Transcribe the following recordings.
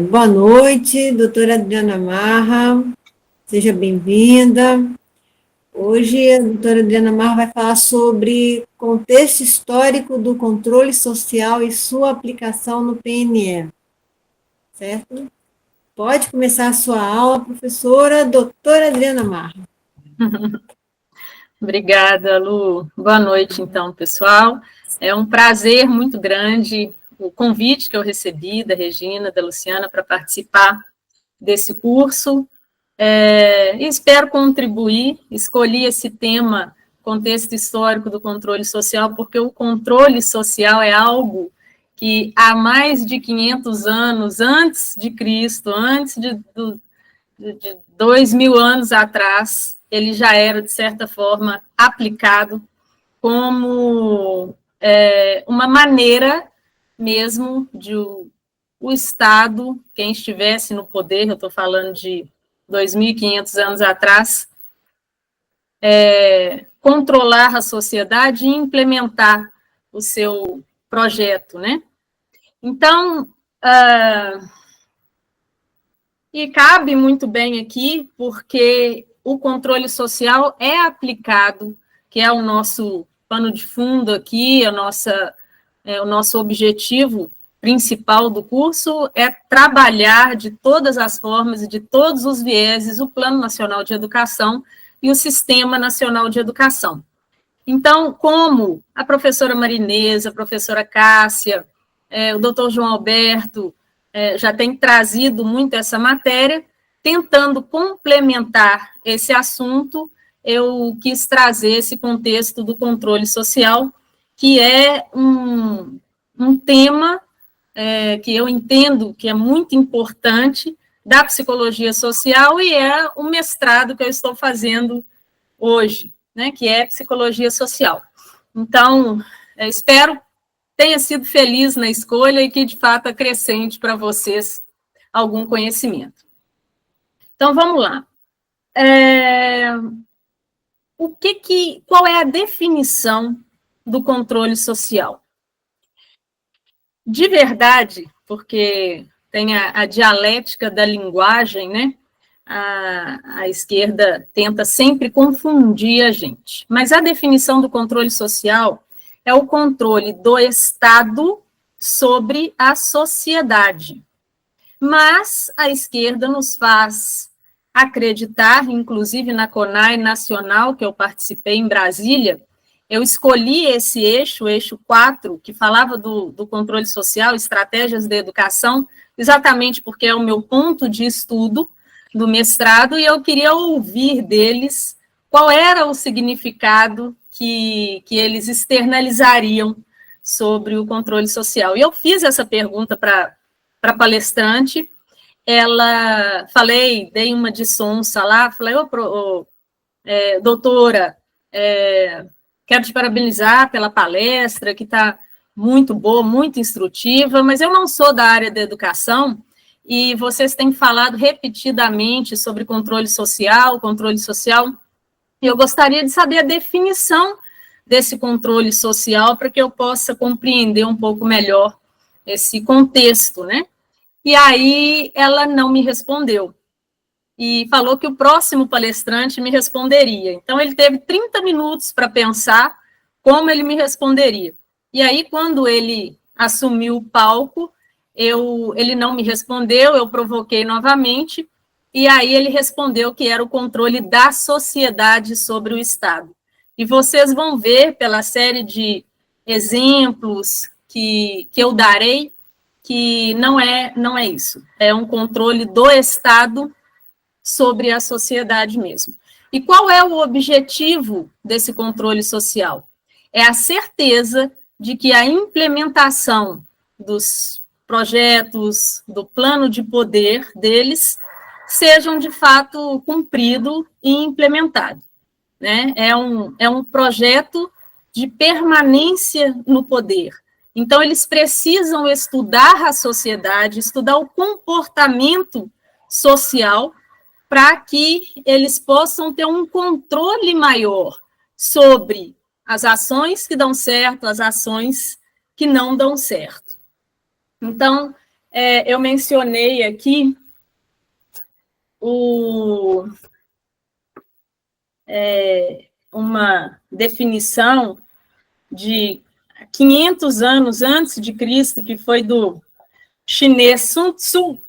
Boa noite, doutora Adriana Marra, seja bem-vinda. Hoje a doutora Adriana Marra vai falar sobre contexto histórico do controle social e sua aplicação no PNE, certo? Pode começar a sua aula, professora doutora Adriana Marra. Obrigada, Lu. Boa noite, então, pessoal. É um prazer muito grande o convite que eu recebi da Regina, da Luciana, para participar desse curso. E espero contribuir. Escolhi esse tema, contexto histórico do controle social, porque o controle social é algo que há mais de 500 anos, antes de Cristo, antes de 2.000 anos atrás, ele já era, de certa forma, aplicado como uma maneira mesmo de o Estado, quem estivesse no poder, eu estou falando de 2.500 anos atrás, controlar a sociedade e implementar o seu projeto, né? Então, e cabe muito bem aqui, porque o controle social é aplicado, que é o nosso pano de fundo aqui, o nosso objetivo principal do curso é trabalhar de todas as formas e de todos os vieses o Plano Nacional de Educação e o Sistema Nacional de Educação. Então, como a professora Marinesa, a professora Cássia, o doutor João Alberto já tem trazido muito essa matéria, tentando complementar esse assunto, eu quis trazer esse contexto do controle social, que é um tema que eu entendo que é muito importante da psicologia social e é o mestrado que eu estou fazendo hoje, né, que é psicologia social. Então, espero tenha sido feliz na escolha e que, de fato, acrescente para vocês algum conhecimento. Então, vamos lá. Qual é a definição do controle social? De verdade, porque tem a dialética da linguagem, né? A esquerda tenta sempre confundir a gente. Mas a definição do controle social é o controle do Estado sobre a sociedade. Mas a esquerda nos faz acreditar, inclusive na CONAI Nacional, que eu participei em Brasília, eu escolhi esse eixo 4, que falava do controle social, estratégias de educação, exatamente porque é o meu ponto de estudo do mestrado, e eu queria ouvir deles qual era o significado que eles externalizariam sobre o controle social. E eu fiz essa pergunta para a palestrante, dei uma de sonsa lá, falei, doutora, quero te parabenizar pela palestra, que está muito boa, muito instrutiva, mas eu não sou da área da educação, e vocês têm falado repetidamente sobre controle social, e eu gostaria de saber a definição desse controle social para que eu possa compreender um pouco melhor esse contexto, né? E aí ela não me respondeu, e falou que o próximo palestrante me responderia. Então, ele teve 30 minutos para pensar como ele me responderia. E aí, quando ele assumiu o palco, ele não me respondeu, eu provoquei novamente, e aí ele respondeu que era o controle da sociedade sobre o Estado. E vocês vão ver, pela série de exemplos que eu darei, que não é isso. É um controle do Estado sobre a sociedade mesmo. E qual é o objetivo desse controle social? É a certeza de que a implementação dos projetos, do plano de poder deles, sejam de fato cumpridos e implementados. Né? É um projeto de permanência no poder. Então, eles precisam estudar a sociedade, estudar o comportamento social, para que eles possam ter um controle maior sobre as ações que dão certo, as ações que não dão certo. Então, eu mencionei aqui uma definição de 500 anos antes de Cristo, que foi do chinês Sun Tzu,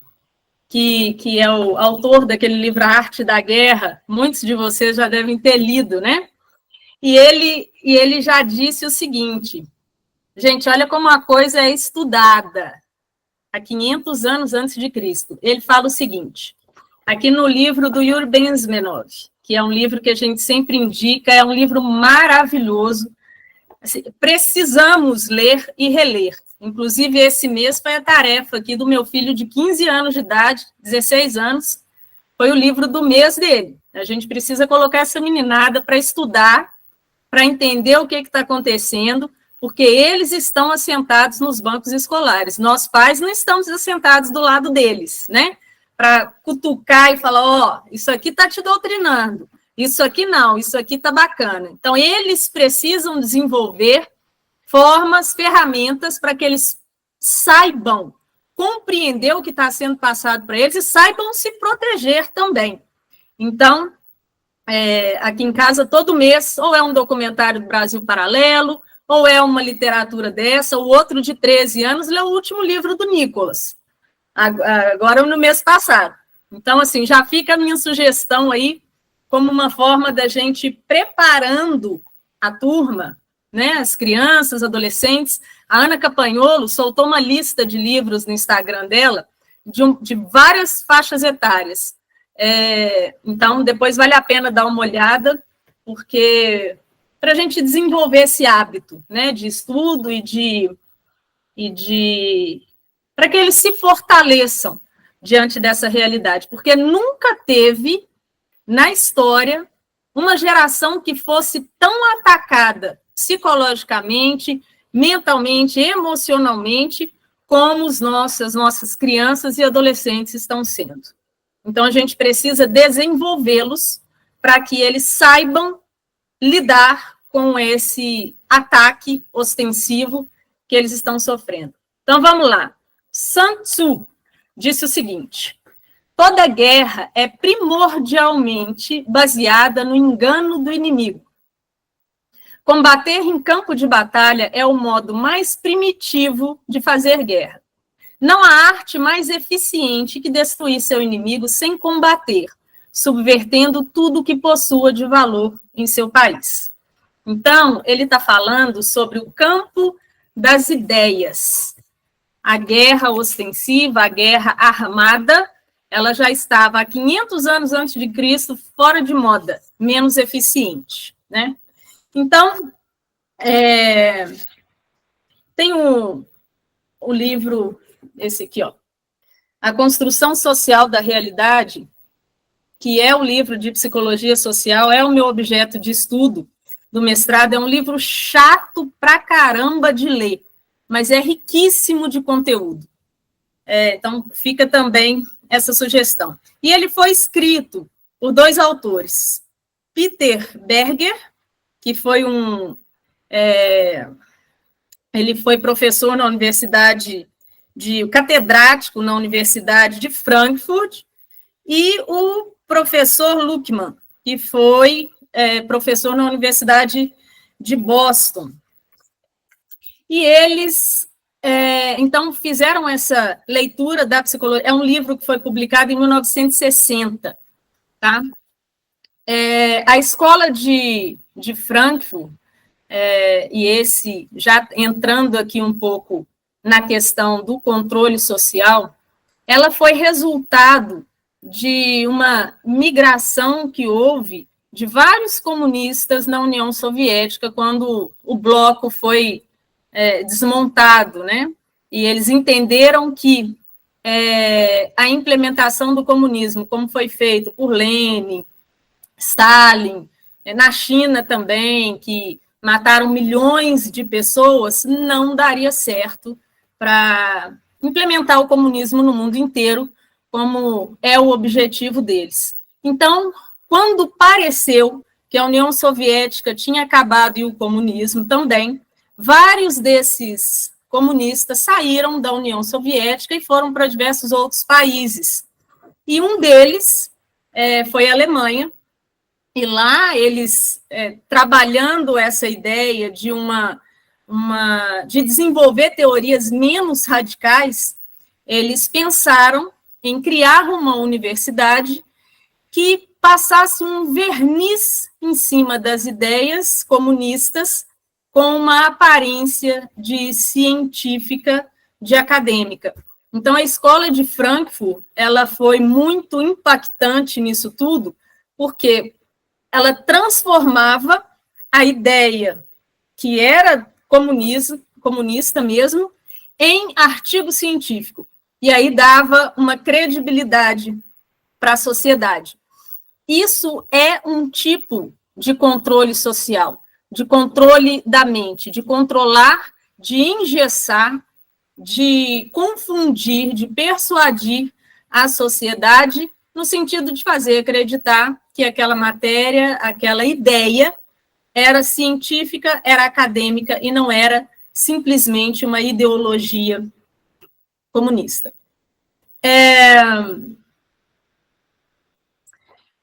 que é o autor daquele livro A Arte da Guerra. Muitos de vocês já devem ter lido, né? E ele já disse o seguinte: gente, olha como a coisa é estudada há 500 anos antes de Cristo. Ele fala o seguinte, aqui no livro do Yuri Bensmenov, que é um livro que a gente sempre indica, é um livro maravilhoso. Assim, precisamos ler e reler. Inclusive, esse mês foi a tarefa aqui do meu filho de 15 anos de idade, 16 anos, foi o livro do mês dele. A gente precisa colocar essa meninada para estudar, para entender o que está acontecendo, porque eles estão assentados nos bancos escolares. Nós, pais, não estamos assentados do lado deles, né? Para cutucar e falar, ó, isso aqui está te doutrinando, isso aqui não, isso aqui está bacana. Então, eles precisam desenvolver formas, ferramentas para que eles saibam compreender o que está sendo passado para eles e saibam se proteger também. Então, aqui em casa, todo mês, ou é um documentário do Brasil Paralelo, ou é uma literatura dessa, o outro de 13 anos leu o último livro do Nicolas, agora no mês passado. Então, assim, já fica a minha sugestão aí, como uma forma da gente preparando a turma, né, as crianças, adolescentes. A Ana Campagnolo soltou uma lista de livros no Instagram dela, de várias faixas etárias. Então, depois vale a pena dar uma olhada, porque para a gente desenvolver esse hábito, né, de estudo para que eles se fortaleçam diante dessa realidade, porque nunca teve na história uma geração que fosse tão atacada psicologicamente, mentalmente, emocionalmente, como as nossas crianças e adolescentes estão sendo. Então, a gente precisa desenvolvê-los para que eles saibam lidar com esse ataque ostensivo que eles estão sofrendo. Então, vamos lá. Sun Tzu disse o seguinte: toda guerra é primordialmente baseada no engano do inimigo. Combater em campo de batalha é o modo mais primitivo de fazer guerra. Não há arte mais eficiente que destruir seu inimigo sem combater, subvertendo tudo que possua de valor em seu país. Então, ele está falando sobre o campo das ideias. A guerra ostensiva, a guerra armada, ela já estava há 500 anos antes de Cristo fora de moda, menos eficiente, né? Então, tem o livro, esse aqui, ó, A Construção Social da Realidade, que é o livro de psicologia social, é o meu objeto de estudo do mestrado, é um livro chato pra caramba de ler, mas é riquíssimo de conteúdo. Então, fica também essa sugestão. E ele foi escrito por dois autores, Peter Berger, que foi ele foi professor na Universidade catedrático na Universidade de Frankfurt, e o professor Luckmann, que foi professor na Universidade de Boston. E eles, então, fizeram essa leitura da psicologia. É um livro que foi publicado em 1960, tá? A escola de Frankfurt, e esse, já entrando aqui um pouco na questão do controle social, ela foi resultado de uma migração que houve de vários comunistas na União Soviética, quando o bloco foi desmontado, né? E eles entenderam que a implementação do comunismo, como foi feito por Lenin, Stalin, na China também, que mataram milhões de pessoas, não daria certo para implementar o comunismo no mundo inteiro, como é o objetivo deles. Então, quando pareceu que a União Soviética tinha acabado e o comunismo também, vários desses comunistas saíram da União Soviética e foram para diversos outros países. E um deles foi a Alemanha, e lá eles, trabalhando essa ideia de de desenvolver teorias menos radicais, eles pensaram em criar uma universidade que passasse um verniz em cima das ideias comunistas com uma aparência de científica, de acadêmica. Então, a escola de Frankfurt, ela foi muito impactante nisso tudo, porque ela transformava a ideia que era comunista mesmo, em artigo científico. E aí dava uma credibilidade para a sociedade. Isso é um tipo de controle social, de controle da mente, de controlar, de engessar, de confundir, de persuadir a sociedade, no sentido de fazer acreditar que aquela matéria, aquela ideia, era científica, era acadêmica e não era simplesmente uma ideologia comunista.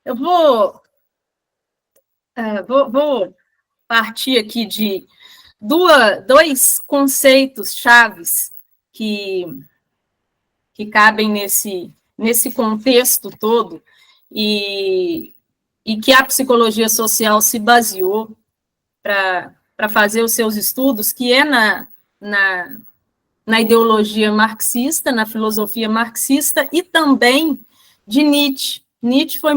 Eu vou partir aqui de dois conceitos chaves que cabem nesse contexto todo e que a psicologia social se baseou para fazer os seus estudos, que é na ideologia marxista, na filosofia marxista, e também de Nietzsche. Nietzsche foi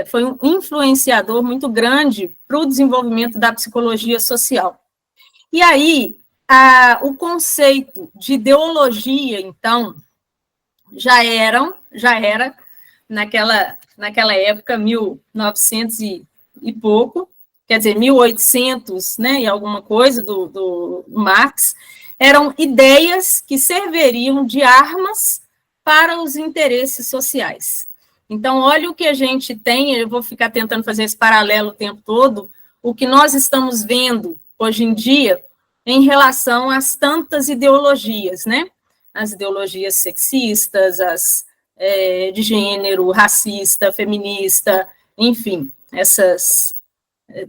foi um influenciador muito grande para o desenvolvimento da psicologia social. E aí, o conceito de ideologia, então, já era, naquela época, 1900 e pouco, quer dizer, 1800, né, e alguma coisa do Marx, eram ideias que serviriam de armas para os interesses sociais. Então, olha o que a gente tem, eu vou ficar tentando fazer esse paralelo o tempo todo, o que nós estamos vendo hoje em dia em relação às tantas ideologias, né? As ideologias sexistas, as de gênero, racista, feminista, enfim,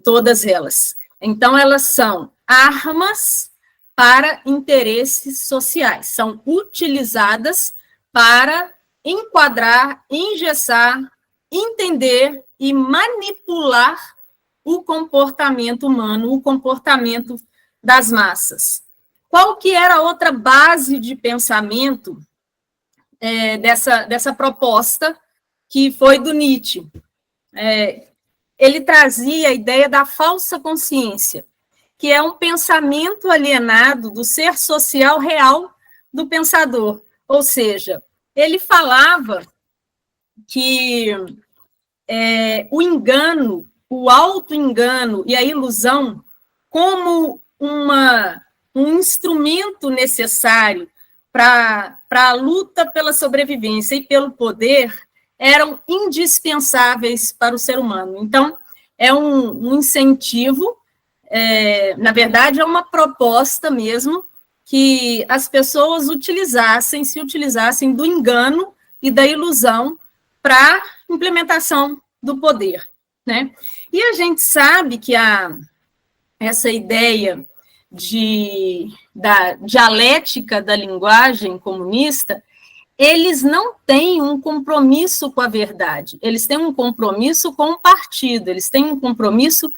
todas elas. Então, elas são armas para interesses sociais, são utilizadas para enquadrar, engessar, entender e manipular o comportamento humano, o comportamento das massas. Qual que era a outra base de pensamento dessa proposta, que foi do Nietzsche? Ele trazia a ideia da falsa consciência, que é um pensamento alienado do ser social real do pensador. Ou seja, ele falava que o engano, o auto-engano e a ilusão, como um instrumento necessário para a luta pela sobrevivência e pelo poder, eram indispensáveis para o ser humano. Então, é um incentivo, na verdade, é uma proposta mesmo, que as pessoas se utilizassem do engano e da ilusão para implementação do poder, né? E a gente sabe que essa ideia da dialética da linguagem comunista, eles não têm um compromisso com a verdade, eles têm um compromisso com o partido, eles têm um compromisso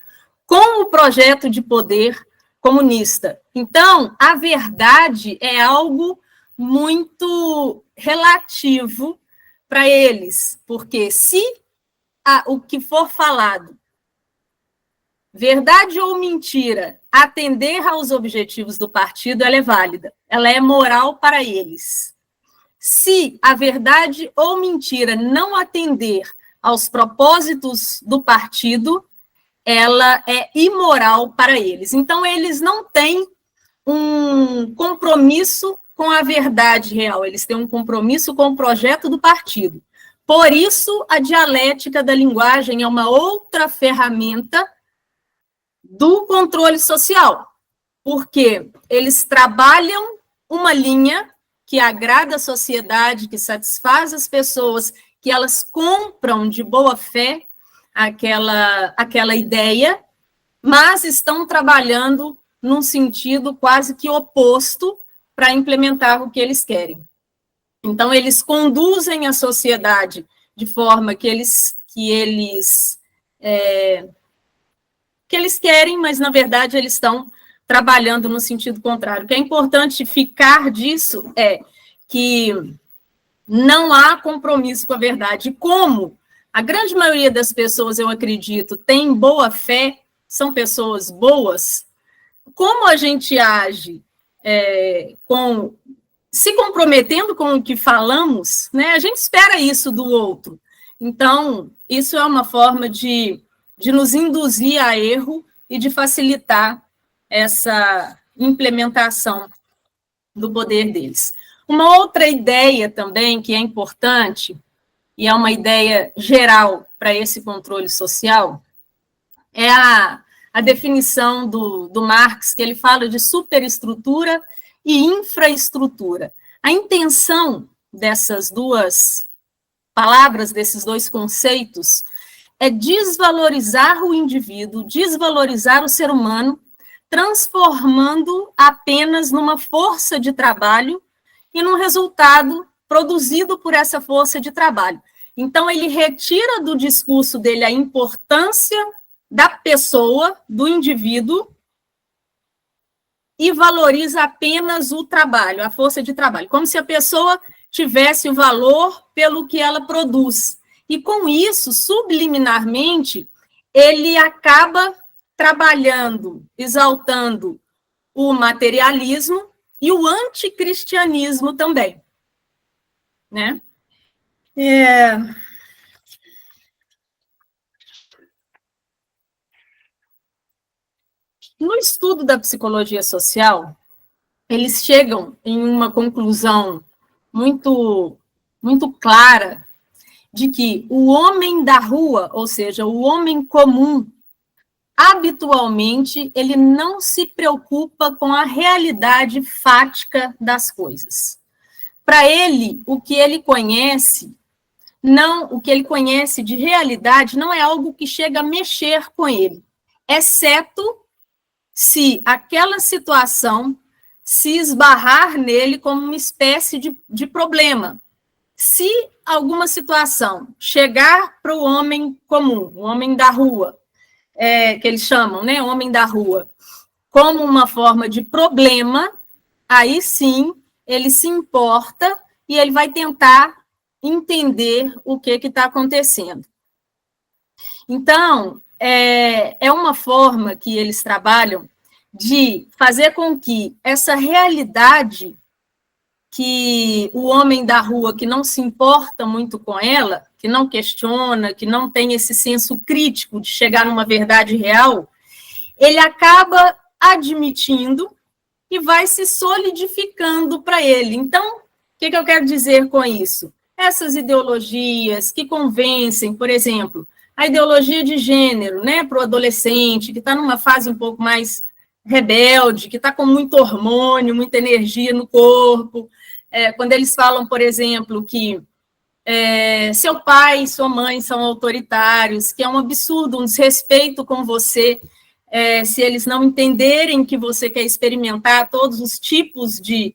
com o projeto de poder comunista. Então, a verdade é algo muito relativo para eles, porque se o que for falado, verdade ou mentira, atender aos objetivos do partido, ela é válida, ela é moral para eles. Se a verdade ou mentira não atender aos propósitos do partido, ela é imoral para eles. Então, eles não têm um compromisso com a verdade real, eles têm um compromisso com o projeto do partido. Por isso, a dialética da linguagem é uma outra ferramenta do controle social, porque eles trabalham uma linha que agrada a sociedade, que satisfaz as pessoas, que elas compram de boa fé aquela ideia, mas estão trabalhando num sentido quase que oposto para implementar o que eles querem. Então, eles conduzem a sociedade de forma que eles querem, mas, na verdade, eles estão trabalhando no sentido contrário. O que é importante ficar disso é que não há compromisso com a verdade. Como a grande maioria das pessoas, eu acredito, tem boa fé, são pessoas boas, como a gente age se comprometendo com o que falamos, né, a gente espera isso do outro. Então, isso é uma forma de nos induzir a erro e de facilitar essa implementação do poder deles. Uma outra ideia também que é importante, e é uma ideia geral para esse controle social, é a definição do Marx, que ele fala de superestrutura e infraestrutura. A intenção dessas duas palavras, desses dois conceitos, é desvalorizar o indivíduo, desvalorizar o ser humano, transformando apenas numa força de trabalho e num resultado produzido por essa força de trabalho. Então, ele retira do discurso dele a importância da pessoa, do indivíduo, e valoriza apenas o trabalho, a força de trabalho, como se a pessoa tivesse o valor pelo que ela produz. E, com isso, subliminarmente, ele acaba trabalhando, exaltando o materialismo e o anticristianismo também, né? No estudo da psicologia social, eles chegam em uma conclusão muito, muito clara de que o homem da rua, ou seja, o homem comum, habitualmente, ele não se preocupa com a realidade fática das coisas. Para ele, o que ele conhece de realidade não é algo que chega a mexer com ele, exceto se aquela situação se esbarrar nele como uma espécie de problema. Se alguma situação chegar para o homem comum, o homem da rua, que eles chamam, né, homem da rua, como uma forma de problema, aí sim ele se importa e ele vai tentar entender o que está acontecendo. Então, é uma forma que eles trabalham de fazer com que essa realidade que o homem da rua, que não se importa muito com ela, que não questiona, que não tem esse senso crítico de chegar numa verdade real, ele acaba admitindo e vai se solidificando para ele. Então, o que eu quero dizer com isso? Essas ideologias que convencem, por exemplo, a ideologia de gênero, né, para o adolescente, que está numa fase um pouco mais rebelde, que está com muito hormônio, muita energia no corpo, quando eles falam, por exemplo, que seu pai e sua mãe são autoritários, que é um absurdo, um desrespeito com você, se eles não entenderem que você quer experimentar todos os tipos de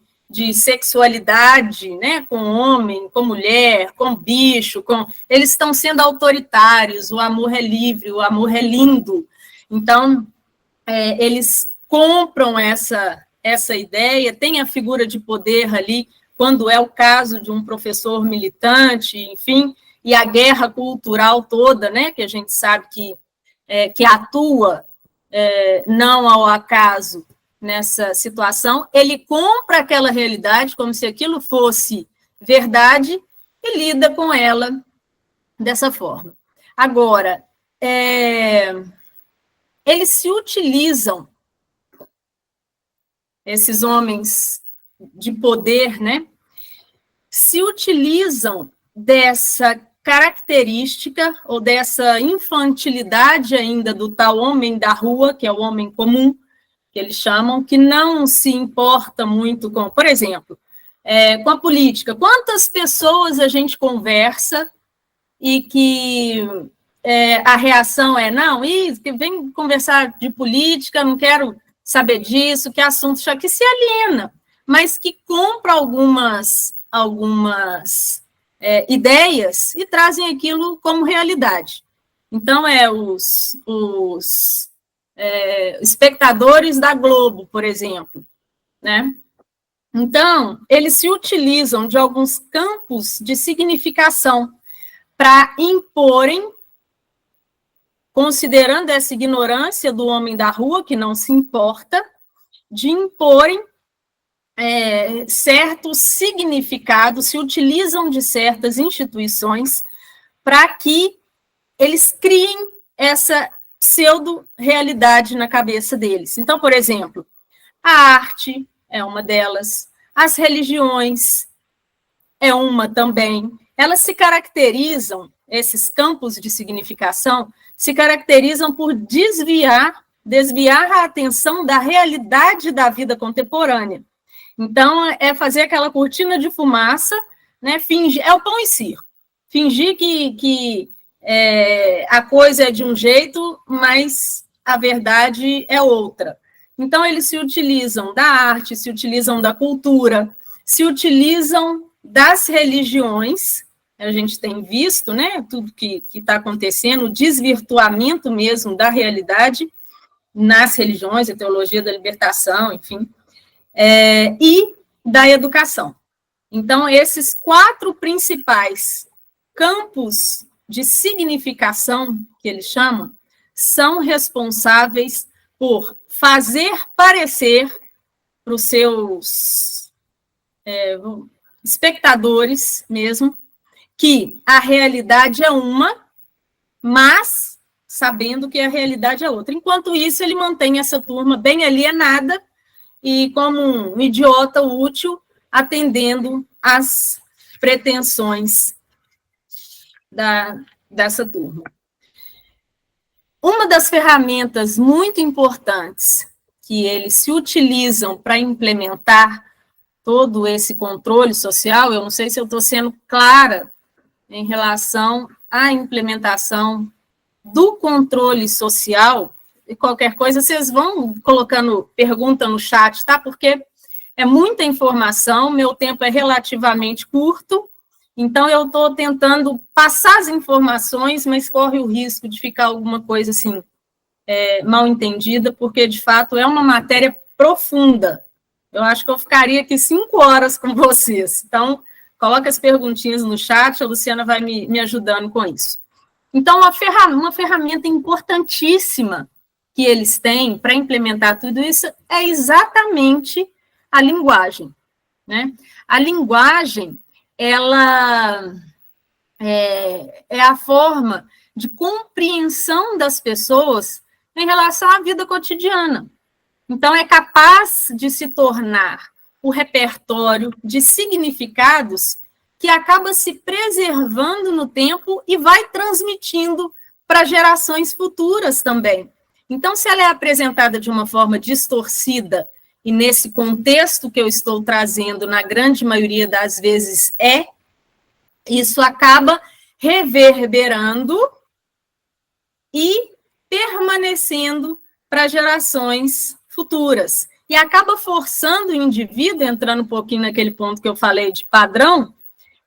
sexualidade, né, com homem, com mulher, com bicho, eles estão sendo autoritários, o amor é livre, o amor é lindo. Então, eles compram essa ideia, tem a figura de poder ali, quando é o caso de um professor militante, enfim, e a guerra cultural toda, né, que a gente sabe que atua não ao acaso nessa situação, ele compra aquela realidade como se aquilo fosse verdade e lida com ela dessa forma. Agora, eles se utilizam, esses homens de poder, né, se utilizam dessa característica ou dessa infantilidade ainda do tal homem da rua, que é o homem comum, que eles chamam, que não se importa muito com, por exemplo, com a política. Quantas pessoas a gente conversa e que a reação é, não, vem conversar de política, não quero saber disso, que assunto já que se aliena, mas que compra algumas ideias e trazem aquilo como realidade. Então, os espectadores da Globo, por exemplo, né? Então, eles se utilizam de alguns campos de significação para imporem, considerando essa ignorância do homem da rua, que não se importa, de imporem certos significados, se utilizam de certas instituições para que eles criem essa pseudo-realidade na cabeça deles. Então, por exemplo, a arte é uma delas, as religiões é uma também. Elas se caracterizam, esses campos de significação, se caracterizam por desviar a atenção da realidade da vida contemporânea. Então, é fazer aquela cortina de fumaça, né, fingir, é o pão e circo. Fingir que a coisa é de um jeito, mas a verdade é outra. Então, eles se utilizam da arte, se utilizam da cultura, se utilizam das religiões. A gente tem visto, né, tudo que está acontecendo, o desvirtuamento mesmo da realidade nas religiões, a teologia da libertação, enfim, e da educação. Então, esses 4 principais campos de significação, que eles chamam, são responsáveis por fazer parecer para os seus espectadores mesmo que a realidade é uma, mas sabendo que a realidade é outra. Enquanto isso, ele mantém essa turma bem alienada e como um idiota útil, atendendo às pretensões dessa turma. Uma das ferramentas muito importantes que eles se utilizam para implementar todo esse controle social, eu não sei se eu estou sendo clara em relação à implementação do controle social, e qualquer coisa, vocês vão colocando pergunta no chat, tá? Porque é muita informação, meu tempo é relativamente curto, então eu estou tentando passar as informações, mas corre o risco de ficar alguma coisa assim, mal entendida, porque, de fato, é uma matéria profunda. Eu acho que eu ficaria aqui 5 horas com vocês. Então, coloca as perguntinhas no chat, a Luciana vai me ajudando com isso. Então, uma ferramenta importantíssima que eles têm para implementar tudo isso é exatamente a linguagem, né? A linguagem, ela é a forma de compreensão das pessoas em relação à vida cotidiana. Então, é capaz de se tornar o repertório de significados que acaba se preservando no tempo e vai transmitindo para gerações futuras também. Então, se ela é apresentada de uma forma distorcida, e nesse contexto que eu estou trazendo, na grande maioria das vezes isso acaba reverberando e permanecendo para gerações futuras. E acaba forçando o indivíduo, entrando um pouquinho naquele ponto que eu falei de padrão,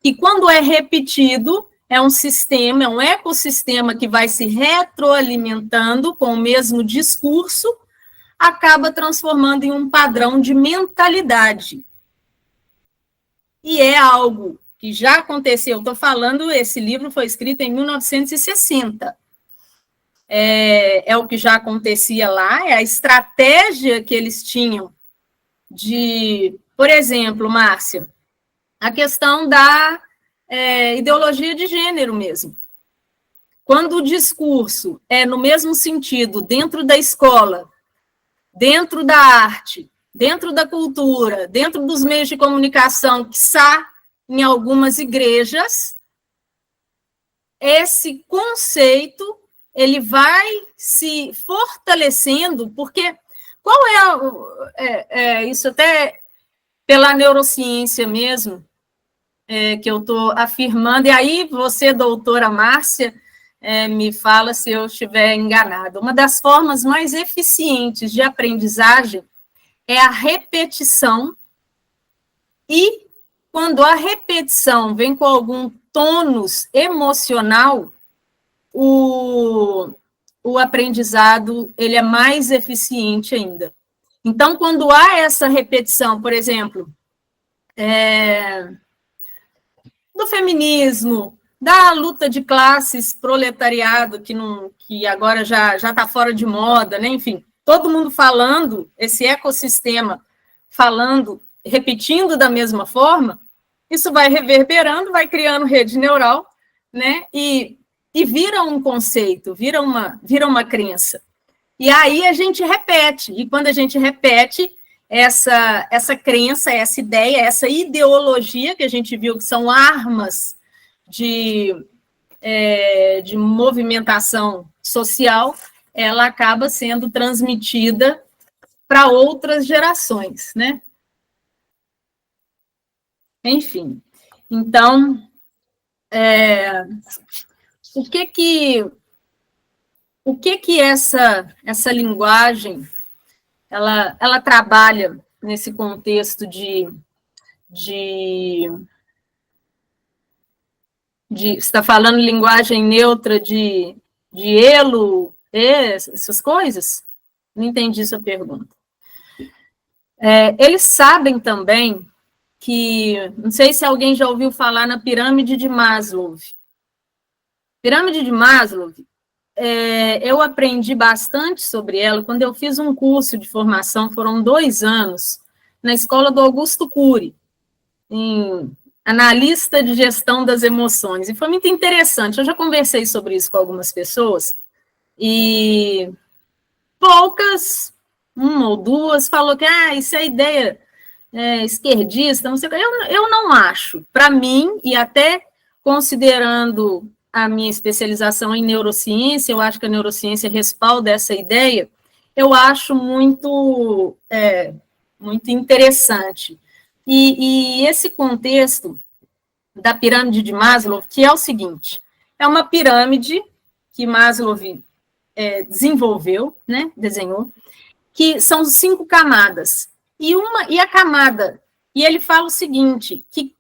que quando é repetido, é um sistema, é um ecossistema que vai se retroalimentando com o mesmo discurso, acaba transformando em um padrão de mentalidade. E é algo que já aconteceu, estou falando, esse livro foi escrito em 1960. É o que já acontecia lá, é a estratégia que eles tinham de, por exemplo, Márcia, a questão da ideologia de gênero mesmo. Quando o discurso é no mesmo sentido, dentro da escola, dentro da arte, dentro da cultura, dentro dos meios de comunicação, quiçá em algumas igrejas, esse conceito ele vai se fortalecendo, porque Qual é isso até pela neurociência mesmo, que eu estou afirmando, e aí você, doutora Márcia, me fala se eu estiver enganada. Uma das formas mais eficientes de aprendizagem é a repetição, e quando a repetição vem com algum tônus emocional, o aprendizado ele é mais eficiente ainda. Então, quando há essa repetição, por exemplo, do feminismo, da luta de classes, proletariado, que agora já está fora de moda, né? Enfim, todo mundo falando, esse ecossistema falando, repetindo da mesma forma, isso vai reverberando, vai criando rede neural, né? E vira um conceito, vira uma crença. E aí a gente repete, e quando a gente repete, essa crença, essa ideia, essa ideologia que a gente viu que são armas de movimentação social, ela acaba sendo transmitida para outras gerações, né? Enfim, então, o que essa linguagem ela trabalha nesse contexto de você está falando linguagem neutra de elo, essas coisas? Não entendi sua pergunta. Eles sabem também que, não sei se alguém já ouviu falar na pirâmide de Maslow. Pirâmide de Maslow, eu aprendi bastante sobre ela quando eu fiz um curso de formação, foram 2 anos, na escola do Augusto Cury, em analista de gestão das emoções, e foi muito interessante. Eu já conversei sobre isso com algumas pessoas, e poucas, uma ou duas, falou que isso é ideia esquerdista, não sei o que. Eu não acho. Para mim, e até considerando a minha especialização em neurociência, eu acho que a neurociência respalda essa ideia, eu acho muito interessante. E esse contexto da pirâmide de Maslow, que é o seguinte, é uma pirâmide que Maslow desenvolveu, né, desenhou, que são 5 camadas. E a camada, e ele fala o seguinte, que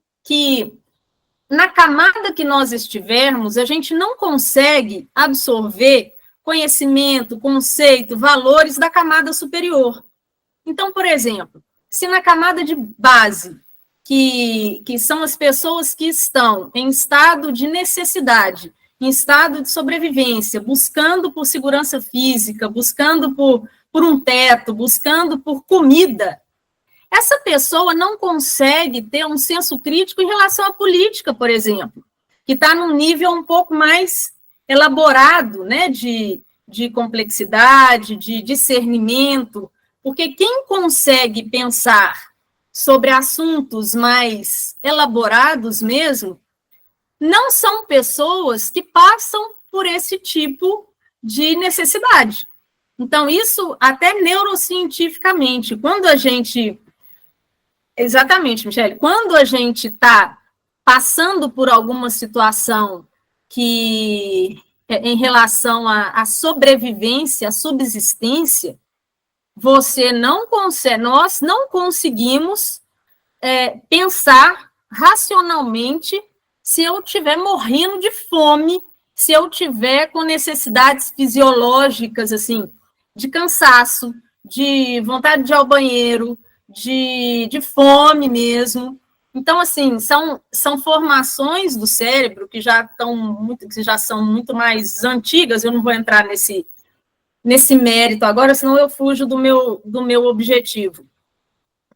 na camada que nós estivermos, a gente não consegue absorver conhecimento, conceito, valores da camada superior. Então, por exemplo, se na camada de base, que são as pessoas que estão em estado de necessidade, em estado de sobrevivência, buscando por segurança física, buscando por um teto, buscando por comida, essa pessoa não consegue ter um senso crítico em relação à política, por exemplo, que está num nível um pouco mais elaborado, né, de complexidade, de discernimento, porque quem consegue pensar sobre assuntos mais elaborados mesmo, não são pessoas que passam por esse tipo de necessidade. Então, isso até neurocientificamente, quando a gente... Exatamente, Michele, quando a gente está passando por alguma situação que, em relação à sobrevivência, à subsistência, você não consegue, nós não conseguimos pensar racionalmente se eu estiver morrendo de fome, se eu estiver com necessidades fisiológicas, assim, de cansaço, de vontade de ir ao banheiro, de fome mesmo. Então, assim, são formações do cérebro que já são muito mais antigas. Eu não vou entrar nesse mérito agora, senão eu fujo do meu objetivo.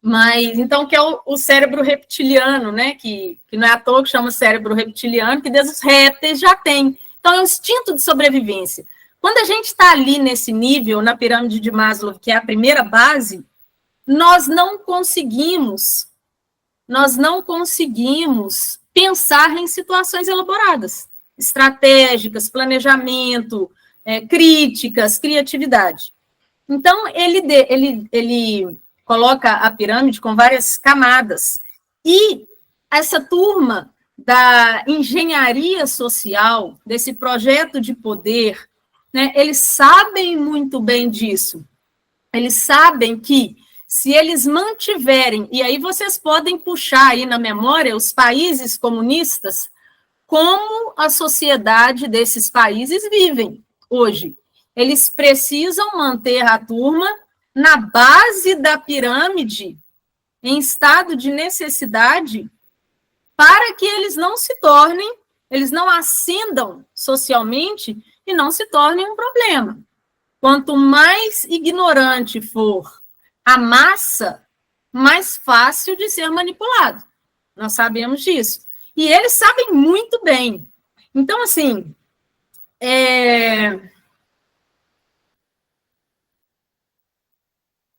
Mas, então, que é o cérebro reptiliano, né? Que não é à toa que chama cérebro reptiliano, que desde os répteis já tem. Então, é um instinto de sobrevivência. Quando a gente está ali nesse nível, na pirâmide de Maslow, que é a primeira base, nós não conseguimos pensar em situações elaboradas, estratégicas, planejamento, críticas, criatividade. Então, ele coloca a pirâmide com várias camadas. E essa turma da engenharia social, desse projeto de poder, né, eles sabem muito bem disso. Eles sabem que, se eles mantiverem, e aí vocês podem puxar aí na memória os países comunistas, como a sociedade desses países vivem hoje. Eles precisam manter a turma na base da pirâmide, em estado de necessidade, para que eles não se tornem, eles não ascendam socialmente e não se tornem um problema. Quanto mais ignorante for a massa, mais fácil de ser manipulado. Nós sabemos disso. E eles sabem muito bem. Então, assim,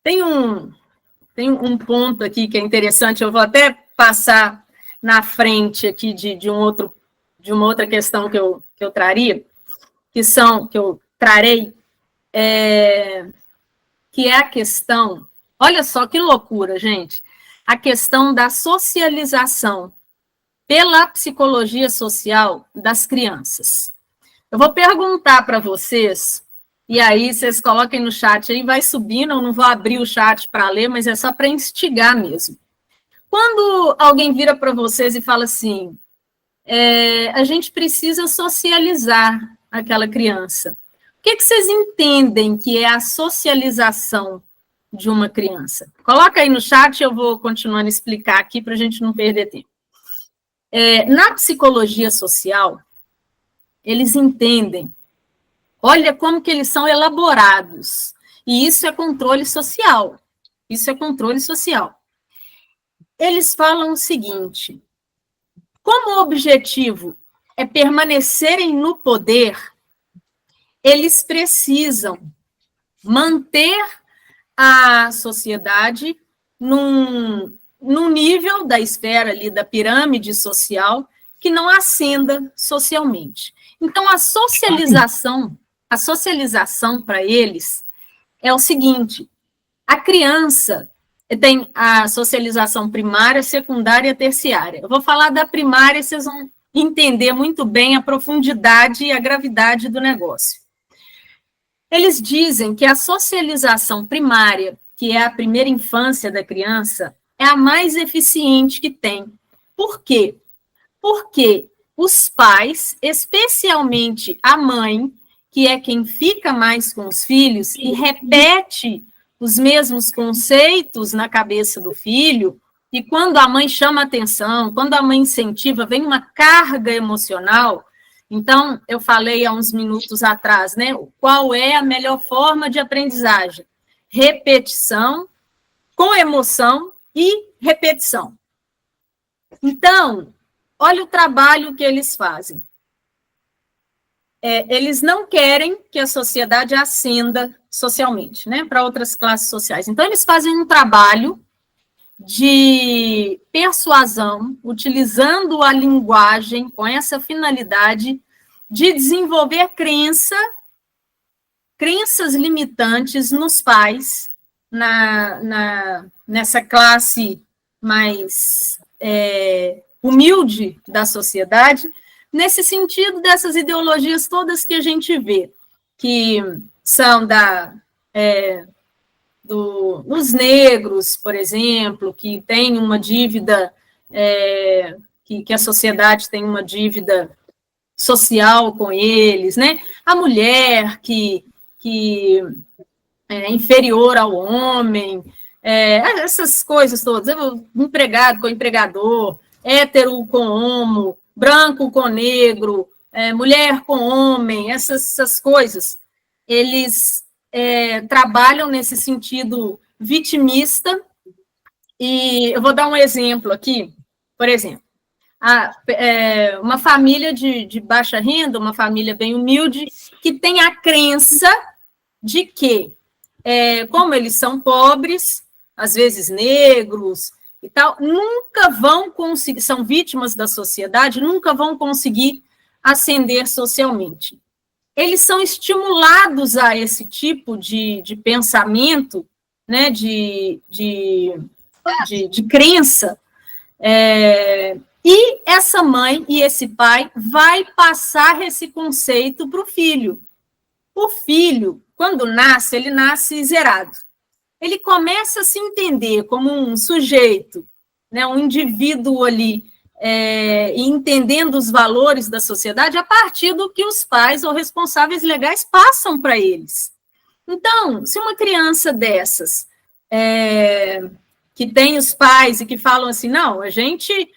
tem um ponto aqui que é interessante, eu vou até passar na frente aqui de uma outra questão que eu traria, que eu trarei, que é a questão, olha só que loucura, gente, a questão da socialização pela psicologia social das crianças. Eu vou perguntar para vocês, e aí vocês coloquem no chat, aí vai subindo, eu não vou abrir o chat para ler, mas é só para instigar mesmo. Quando alguém vira para vocês e fala assim, a gente precisa socializar aquela criança, o que vocês entendem que é a socialização de uma criança? Coloca aí no chat, eu vou continuando a explicar aqui para a gente não perder tempo. Na psicologia social, eles entendem, olha como que eles são elaborados, e isso é controle social, Eles falam o seguinte, como o objetivo é permanecerem no poder, eles precisam manter a sociedade num nível da esfera ali, da pirâmide social, que não ascenda socialmente. Então, a socialização para eles é o seguinte, a criança tem a socialização primária, secundária e terciária. Eu vou falar da primária, vocês vão entender muito bem a profundidade e a gravidade do negócio. Eles dizem que a socialização primária, que é a primeira infância da criança, é a mais eficiente que tem. Por quê? Porque os pais, especialmente a mãe, que é quem fica mais com os filhos e repete os mesmos conceitos na cabeça do filho, e quando a mãe chama atenção, quando a mãe incentiva, vem uma carga emocional. Então, eu falei há uns minutos atrás, né? Qual é a melhor forma de aprendizagem? Repetição, com emoção e repetição. Então, olha o trabalho que eles fazem. Eles não querem que a sociedade ascenda socialmente, né? Para outras classes sociais. Então, eles fazem um trabalho de persuasão, utilizando a linguagem com essa finalidade de desenvolver crenças limitantes nos pais, nessa classe mais humilde da sociedade, nesse sentido dessas ideologias todas que a gente vê, que são dos negros, por exemplo, que tem uma dívida, que a sociedade tem uma dívida social com eles, né? A mulher que é inferior ao homem, essas coisas todas, empregado com empregador, hétero com homo, branco com negro, mulher com homem, essas coisas, eles trabalham nesse sentido vitimista, e eu vou dar um exemplo aqui, por exemplo, uma família de baixa renda, uma família bem humilde, que tem a crença de que, como eles são pobres, às vezes negros e tal, nunca vão conseguir, são vítimas da sociedade, nunca vão conseguir ascender socialmente. eles são estimulados a esse tipo de pensamento, né, de crença, e essa mãe e esse pai vai passar esse conceito para o filho. O filho, quando nasce, ele nasce zerado. Ele começa a se entender como um sujeito, né, um indivíduo ali, entendendo os valores da sociedade a partir do que os pais ou responsáveis legais passam para eles. Então, se uma criança dessas, que tem os pais e que falam assim, não, a gente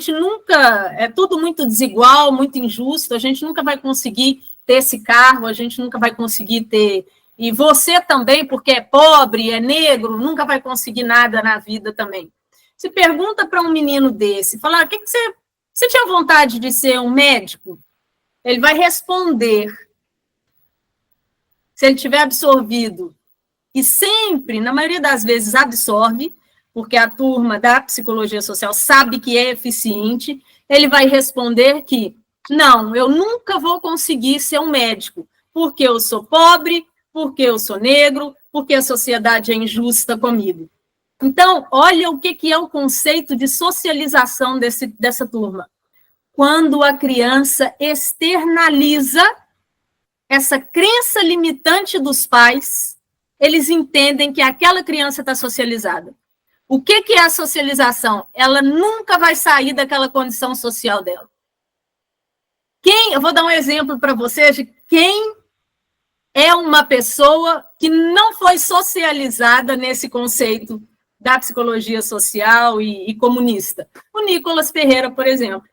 nunca, é tudo muito desigual, muito injusto, a gente nunca vai conseguir ter esse carro, a gente nunca vai conseguir ter, e você também, porque é pobre, é negro, nunca vai conseguir nada na vida também. Se pergunta para um menino desse, falar, o que você tinha vontade de ser um médico? Ele vai responder, se ele tiver absorvido, e sempre, na maioria das vezes, absorve, porque a turma da psicologia social sabe que é eficiente, ele vai responder que, não, eu nunca vou conseguir ser um médico, porque eu sou pobre, porque eu sou negro, porque a sociedade é injusta comigo. Então, olha o que é o conceito de socialização dessa turma. Quando a criança externaliza essa crença limitante dos pais, eles entendem que aquela criança está socializada. O que é a socialização? Ela nunca vai sair daquela condição social dela. Eu vou dar um exemplo para vocês de quem é uma pessoa que não foi socializada nesse conceito da psicologia social e comunista. O Nicolas Ferreira, por exemplo.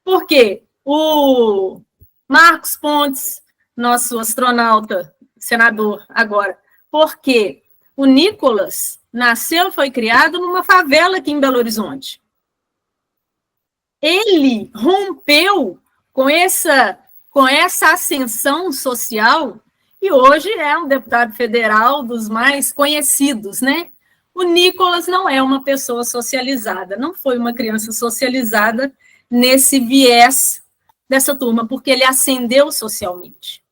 Por quê? O Marcos Pontes, nosso astronauta, senador agora. Por quê? O Nicolas nasceu, foi criado numa favela aqui em Belo Horizonte. Ele rompeu com essa ascensão social e hoje é um deputado federal dos mais conhecidos, né? O Nicolas não é uma pessoa socializada, não foi uma criança socializada nesse viés dessa turma, porque ele ascendeu socialmente.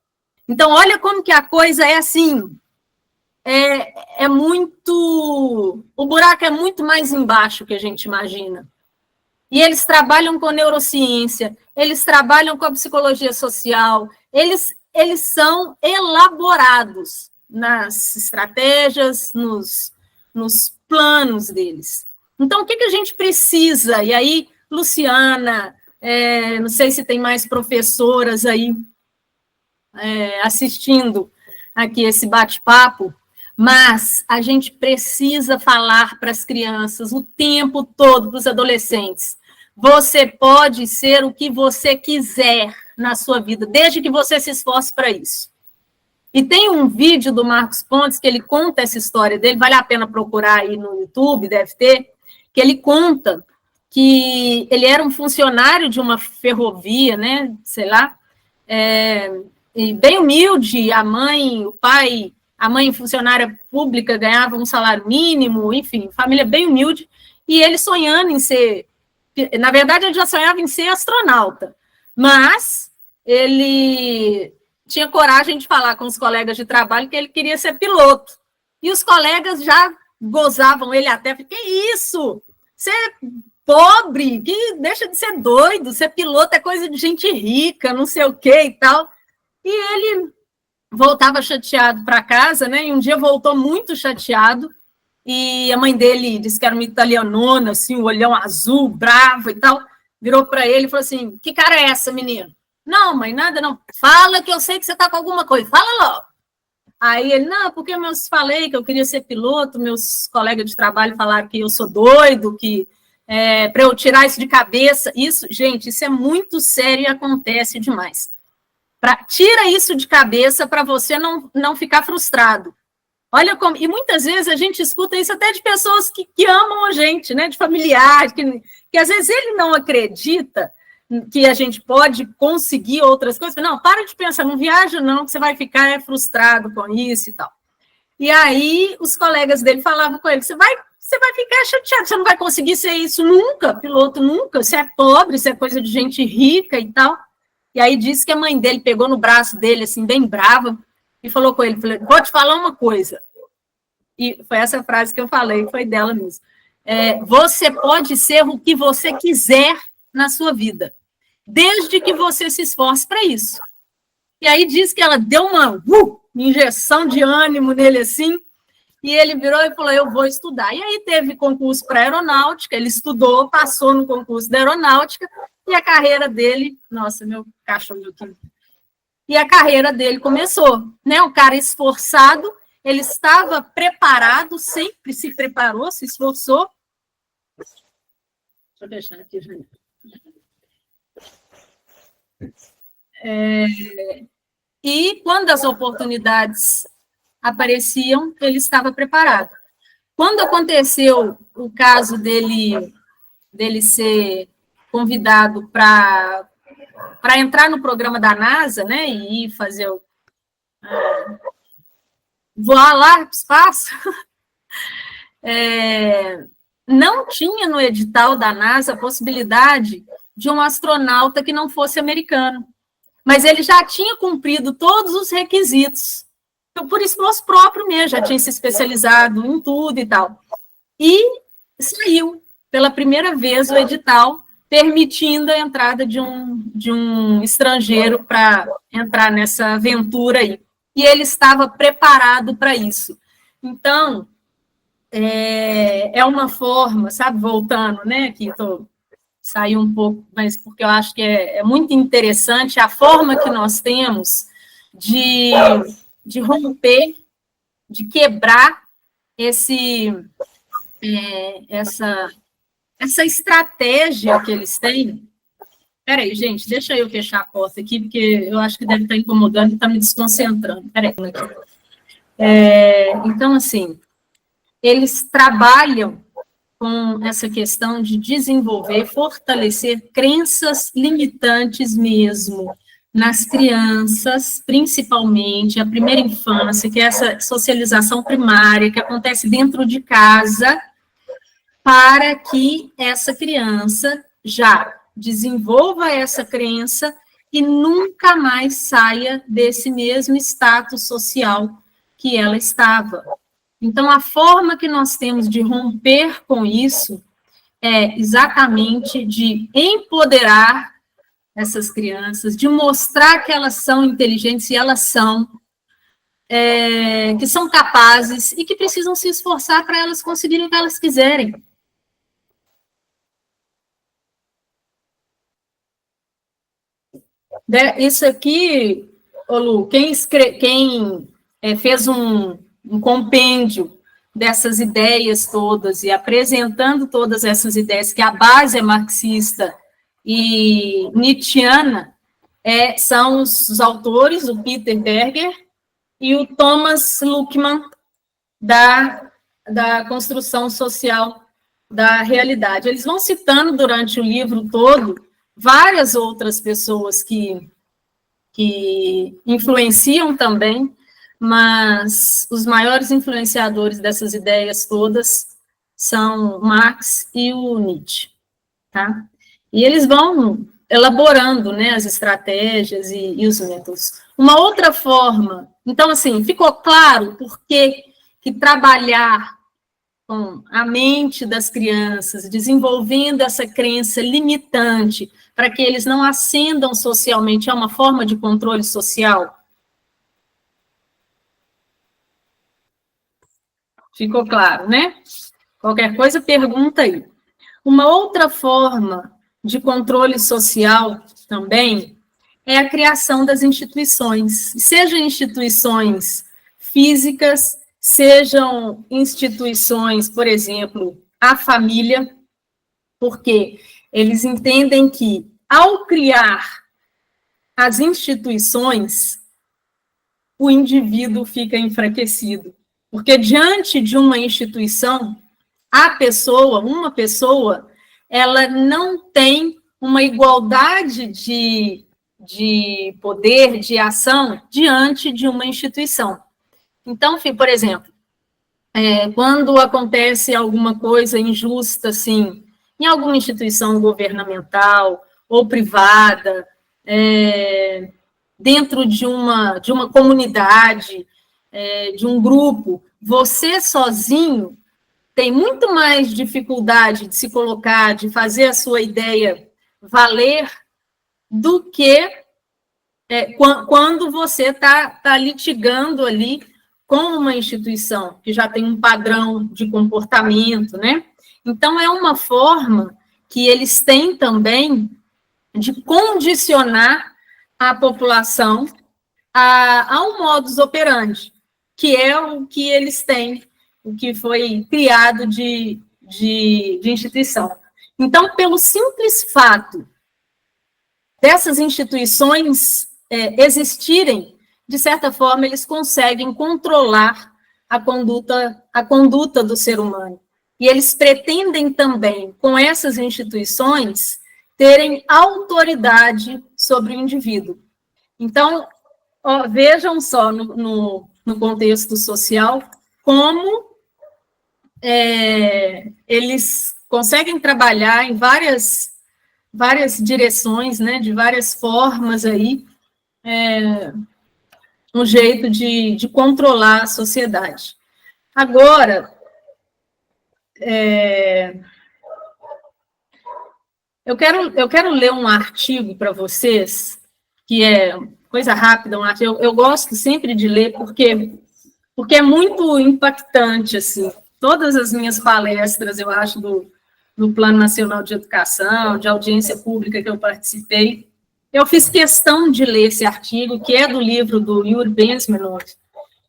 Então, olha como que a coisa é assim, o buraco é muito mais embaixo que a gente imagina. E eles trabalham com neurociência, eles trabalham com a psicologia social, eles são elaborados nas estratégias, nos planos deles. Então, o que a gente precisa? E aí, Luciana, não sei se tem mais professoras aí assistindo aqui esse bate-papo, mas a gente precisa falar para as crianças o tempo todo, para os adolescentes. Você pode ser o que você quiser na sua vida, desde que você se esforce para isso. E tem um vídeo do Marcos Pontes que ele conta essa história dele, vale a pena procurar aí no YouTube, deve ter, que ele conta que ele era um funcionário de uma ferrovia, né, sei lá, e bem humilde, a mãe funcionária pública, ganhava um salário mínimo, enfim, família bem humilde, e ele sonhando em ser, na verdade ele já sonhava em ser astronauta, mas ele tinha coragem de falar com os colegas de trabalho que ele queria ser piloto, e os colegas já gozavam ele até, que isso? Você é pobre, que deixa de ser doido, ser piloto é coisa de gente rica, não sei o que e tal, e ele voltava chateado para casa, né? E um dia voltou muito chateado, e a mãe dele disse que era uma italianona, assim, um olhão azul, brava e tal, virou para ele e falou assim, que cara é essa, menino? Não, mãe, nada não. Fala que eu sei que você está com alguma coisa, fala logo. Aí ele, não, porque eu falei que eu queria ser piloto, meus colegas de trabalho falaram que eu sou doido, que para eu tirar isso de cabeça. Isso, gente, isso é muito sério e acontece demais. Tira isso de cabeça para você não ficar frustrado. Olha como. E muitas vezes a gente escuta isso até de pessoas que amam a gente, né? De familiares, que às vezes ele não acredita que a gente pode conseguir outras coisas. Não, para de pensar, não viaja, não, que você vai ficar frustrado com isso e tal. E aí os colegas dele falavam com ele: você vai ficar chateado, você não vai conseguir ser isso nunca, piloto nunca, você é pobre, você é coisa de gente rica e tal. E aí disse que a mãe dele pegou no braço dele, assim, bem brava, e falou com ele, vou te falar uma coisa. E foi essa frase que eu falei, foi dela mesmo. Você pode ser o que você quiser na sua vida, desde que você se esforce para isso. E aí diz que ela deu uma injeção de ânimo nele assim, e ele virou e falou, eu vou estudar. E aí teve concurso para aeronáutica, ele estudou, passou no concurso da aeronáutica, e a carreira dele, nossa, meu cachorro aqui, e a carreira dele começou, né? O cara esforçado, ele estava preparado, sempre se preparou, se esforçou. Deixa eu fechar aqui, gente. E quando as oportunidades apareciam, ele estava preparado. Quando aconteceu o caso dele ser convidado para entrar no programa da NASA, né, e ir fazer voar lá para o espaço, não tinha no edital da NASA a possibilidade de um astronauta que não fosse americano. Mas ele já tinha cumprido todos os requisitos, por esforço próprio mesmo, já tinha se especializado em tudo e tal. E saiu, pela primeira vez, o edital permitindo a entrada de um estrangeiro para entrar nessa aventura aí. E ele estava preparado para isso. Então, é uma forma, sabe, voltando, né, aqui sair um pouco, mas porque eu acho que é muito interessante a forma que nós temos de romper, de quebrar essa estratégia que eles têm. Espera aí, gente, deixa eu fechar a porta aqui, porque eu acho que deve estar incomodando e está me desconcentrando. Espera aí. Então, assim, eles trabalham com essa questão de desenvolver, fortalecer crenças limitantes mesmo, nas crianças, principalmente, a primeira infância, que é essa socialização primária, que acontece dentro de casa, para que essa criança já desenvolva essa crença e nunca mais saia desse mesmo status social que ela estava. Então, a forma que nós temos de romper com isso é exatamente de empoderar essas crianças, de mostrar que elas são inteligentes e elas são, que são capazes e que precisam se esforçar para elas conseguirem o que elas quiserem. Isso aqui, Lu, quem fez um compêndio dessas ideias todas e apresentando todas essas ideias, que a base é marxista e nietzschiana, são os autores, o Peter Berger e o Thomas Luckmann, da construção social da realidade. Eles vão citando durante o livro todo várias outras pessoas que influenciam também, mas os maiores influenciadores dessas ideias todas são Marx e o Nietzsche, tá? E eles vão elaborando, né, as estratégias e os métodos. Uma outra forma, então, assim, ficou claro por que trabalhar com a mente das crianças, desenvolvendo essa crença limitante, para que eles não ascendam socialmente, é uma forma de controle social? Ficou claro, né? Qualquer coisa, pergunta aí. Uma outra forma de controle social também é a criação das instituições, sejam instituições físicas, sejam instituições, por exemplo, a família, porque eles entendem que, ao criar as instituições, o indivíduo fica enfraquecido. Porque diante de uma instituição, uma pessoa, ela não tem uma igualdade de poder, de ação, diante de uma instituição. Então, por exemplo, quando acontece alguma coisa injusta, assim, em alguma instituição governamental ou privada, dentro de uma comunidade, de um grupo, você sozinho tem muito mais dificuldade de se colocar, de fazer a sua ideia valer, do que quando você está litigando ali com uma instituição que já tem um padrão de comportamento, né? Então, é uma forma que eles têm também de condicionar a população a um modus operandi, que é o que eles têm, o que foi criado de instituição. Então, pelo simples fato dessas instituições existirem, de certa forma, eles conseguem controlar a conduta do ser humano. E eles pretendem também, com essas instituições, terem autoridade sobre o indivíduo. Então, vejam só no contexto social como eles conseguem trabalhar em várias direções, né, de várias formas aí, um jeito de controlar a sociedade. Agora, eu quero ler um artigo para vocês, que é coisa rápida, um artigo. Eu gosto sempre de ler, porque é muito impactante, assim. Todas as minhas palestras, eu acho, do Plano Nacional de Educação, de audiência pública que eu participei, eu fiz questão de ler esse artigo, que é do livro do Yuri Bensmenov,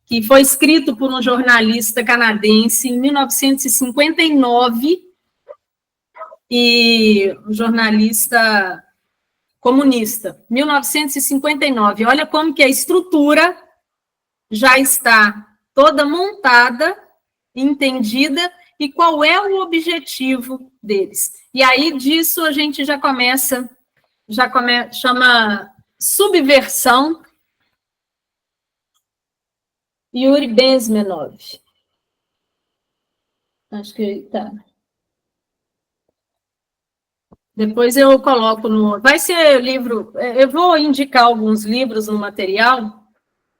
que foi escrito por um jornalista canadense em 1959, e um jornalista comunista, 1959. Olha como que a estrutura já está toda montada, entendida, e qual é o objetivo deles. E aí, disso, a gente já começa, chama subversão. Yuri Bensmenov. Acho que está. Depois eu coloco no... Vai ser livro... Eu vou indicar alguns livros no material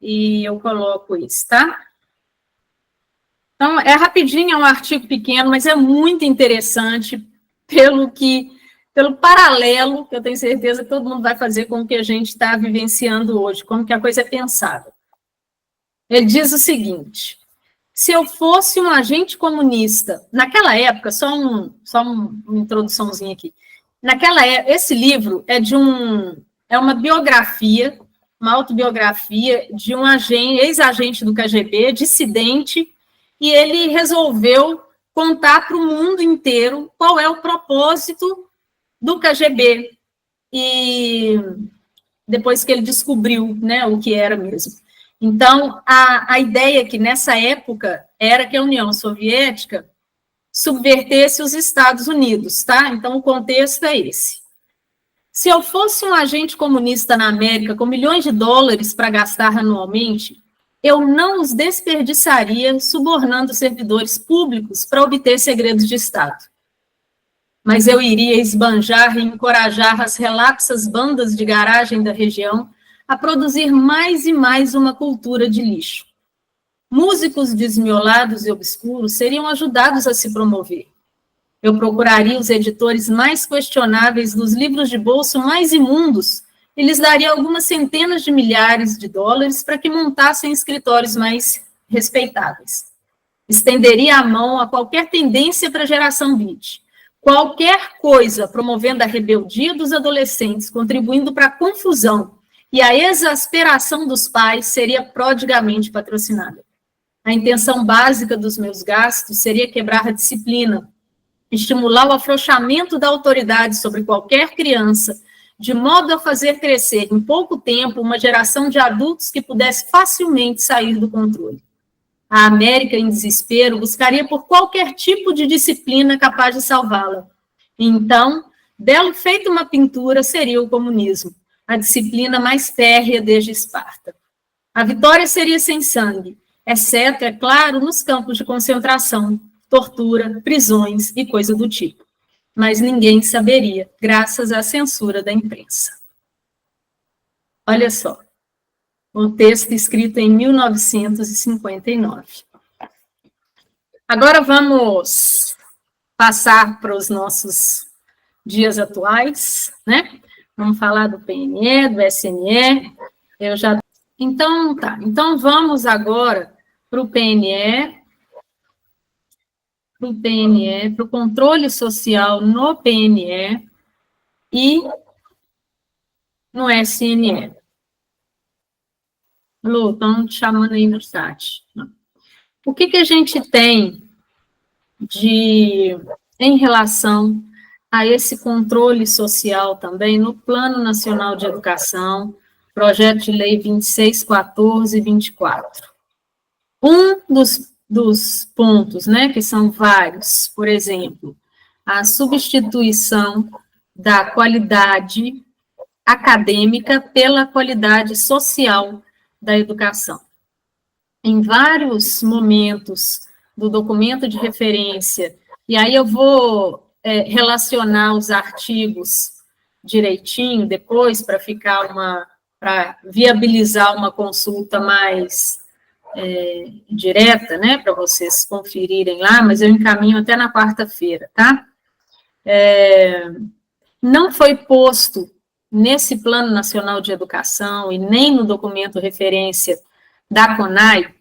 e eu coloco isso, tá? Então, é rapidinho, é um artigo pequeno, mas é muito interessante pelo paralelo, que eu tenho certeza que todo mundo vai fazer com o que a gente está vivenciando hoje, como que a coisa é pensada. Ele diz o seguinte: se eu fosse um agente comunista, naquela época, só uma introduçãozinha aqui, naquela época, esse livro é uma biografia, uma autobiografia de um ex-agente do KGB, dissidente, e ele resolveu contar para o mundo inteiro qual é o propósito do KGB, e depois que ele descobriu, né, o que era mesmo. Então, a ideia que nessa época era que a União Soviética subvertesse os Estados Unidos, tá? Então, o contexto é esse. Se eu fosse um agente comunista na América com milhões de dólares para gastar anualmente, eu não os desperdiçaria subornando servidores públicos para obter segredos de Estado. Mas eu iria esbanjar e encorajar as relapsas bandas de garagem da região a produzir mais e mais uma cultura de lixo. Músicos desmiolados e obscuros seriam ajudados a se promover. Eu procuraria os editores mais questionáveis dos livros de bolso mais imundos e lhes daria algumas centenas de milhares de dólares para que montassem escritórios mais respeitáveis. Estenderia a mão a qualquer tendência para a geração beat. Qualquer coisa promovendo a rebeldia dos adolescentes, contribuindo para a confusão e a exasperação dos pais seria prodigamente patrocinada. A intenção básica dos meus gastos seria quebrar a disciplina, estimular o afrouxamento da autoridade sobre qualquer criança, de modo a fazer crescer em pouco tempo uma geração de adultos que pudesse facilmente sair do controle. A América, em desespero, buscaria por qualquer tipo de disciplina capaz de salvá-la. Então, belo feito uma pintura seria o comunismo, a disciplina mais férrea desde Esparta. A vitória seria sem sangue, exceto, é claro, nos campos de concentração, tortura, prisões e coisa do tipo. Mas ninguém saberia, graças à censura da imprensa. Olha só, um texto escrito em 1959. Agora vamos passar para os nossos dias atuais, né? Vamos falar do PNE, do SNE. Então, tá. Então, vamos agora para o PNE, para o controle social no PNE e no SNE. Lu, estão te chamando aí no chat. O que a gente tem em relação a esse controle social também no Plano Nacional de Educação, projeto de lei 2614 e 24. Um dos pontos, né, que são vários, por exemplo, a substituição da qualidade acadêmica pela qualidade social da educação. Em vários momentos do documento de referência, e aí eu vou relacionar os artigos direitinho depois para viabilizar uma consulta mais direta, né, para vocês conferirem lá, mas eu encaminho até na quarta-feira, tá? Não foi posto nesse Plano Nacional de Educação e nem no documento referência da CONAI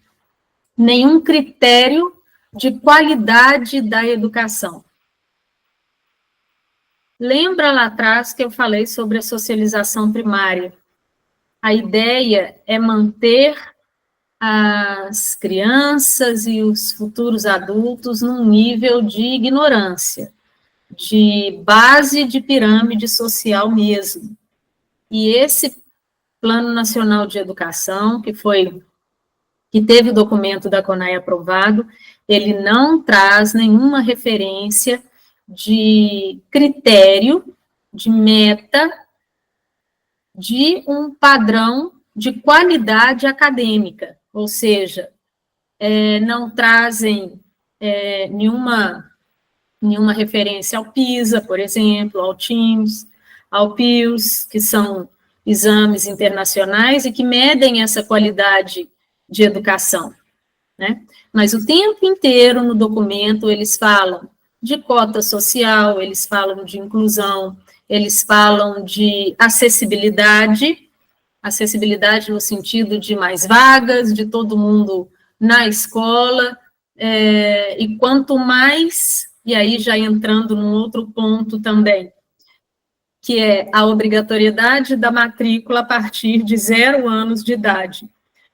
nenhum critério de qualidade da educação. Lembra lá atrás que eu falei sobre a socialização primária? A ideia é manter as crianças e os futuros adultos num nível de ignorância, de base de pirâmide social mesmo. E esse Plano Nacional de Educação, que teve o documento da CONAI aprovado, ele não traz nenhuma referência de critério, de meta, de um padrão de qualidade acadêmica, ou seja, não trazem nenhuma referência ao PISA, por exemplo, ao TIMSS, ao PIUS, que são exames internacionais e que medem essa qualidade de educação, né? Mas o tempo inteiro no documento eles falam de cota social, eles falam de inclusão, eles falam de acessibilidade no sentido de mais vagas, de todo mundo na escola, e quanto mais, e aí já entrando num outro ponto também, que é a obrigatoriedade da matrícula a partir de 0 anos de idade.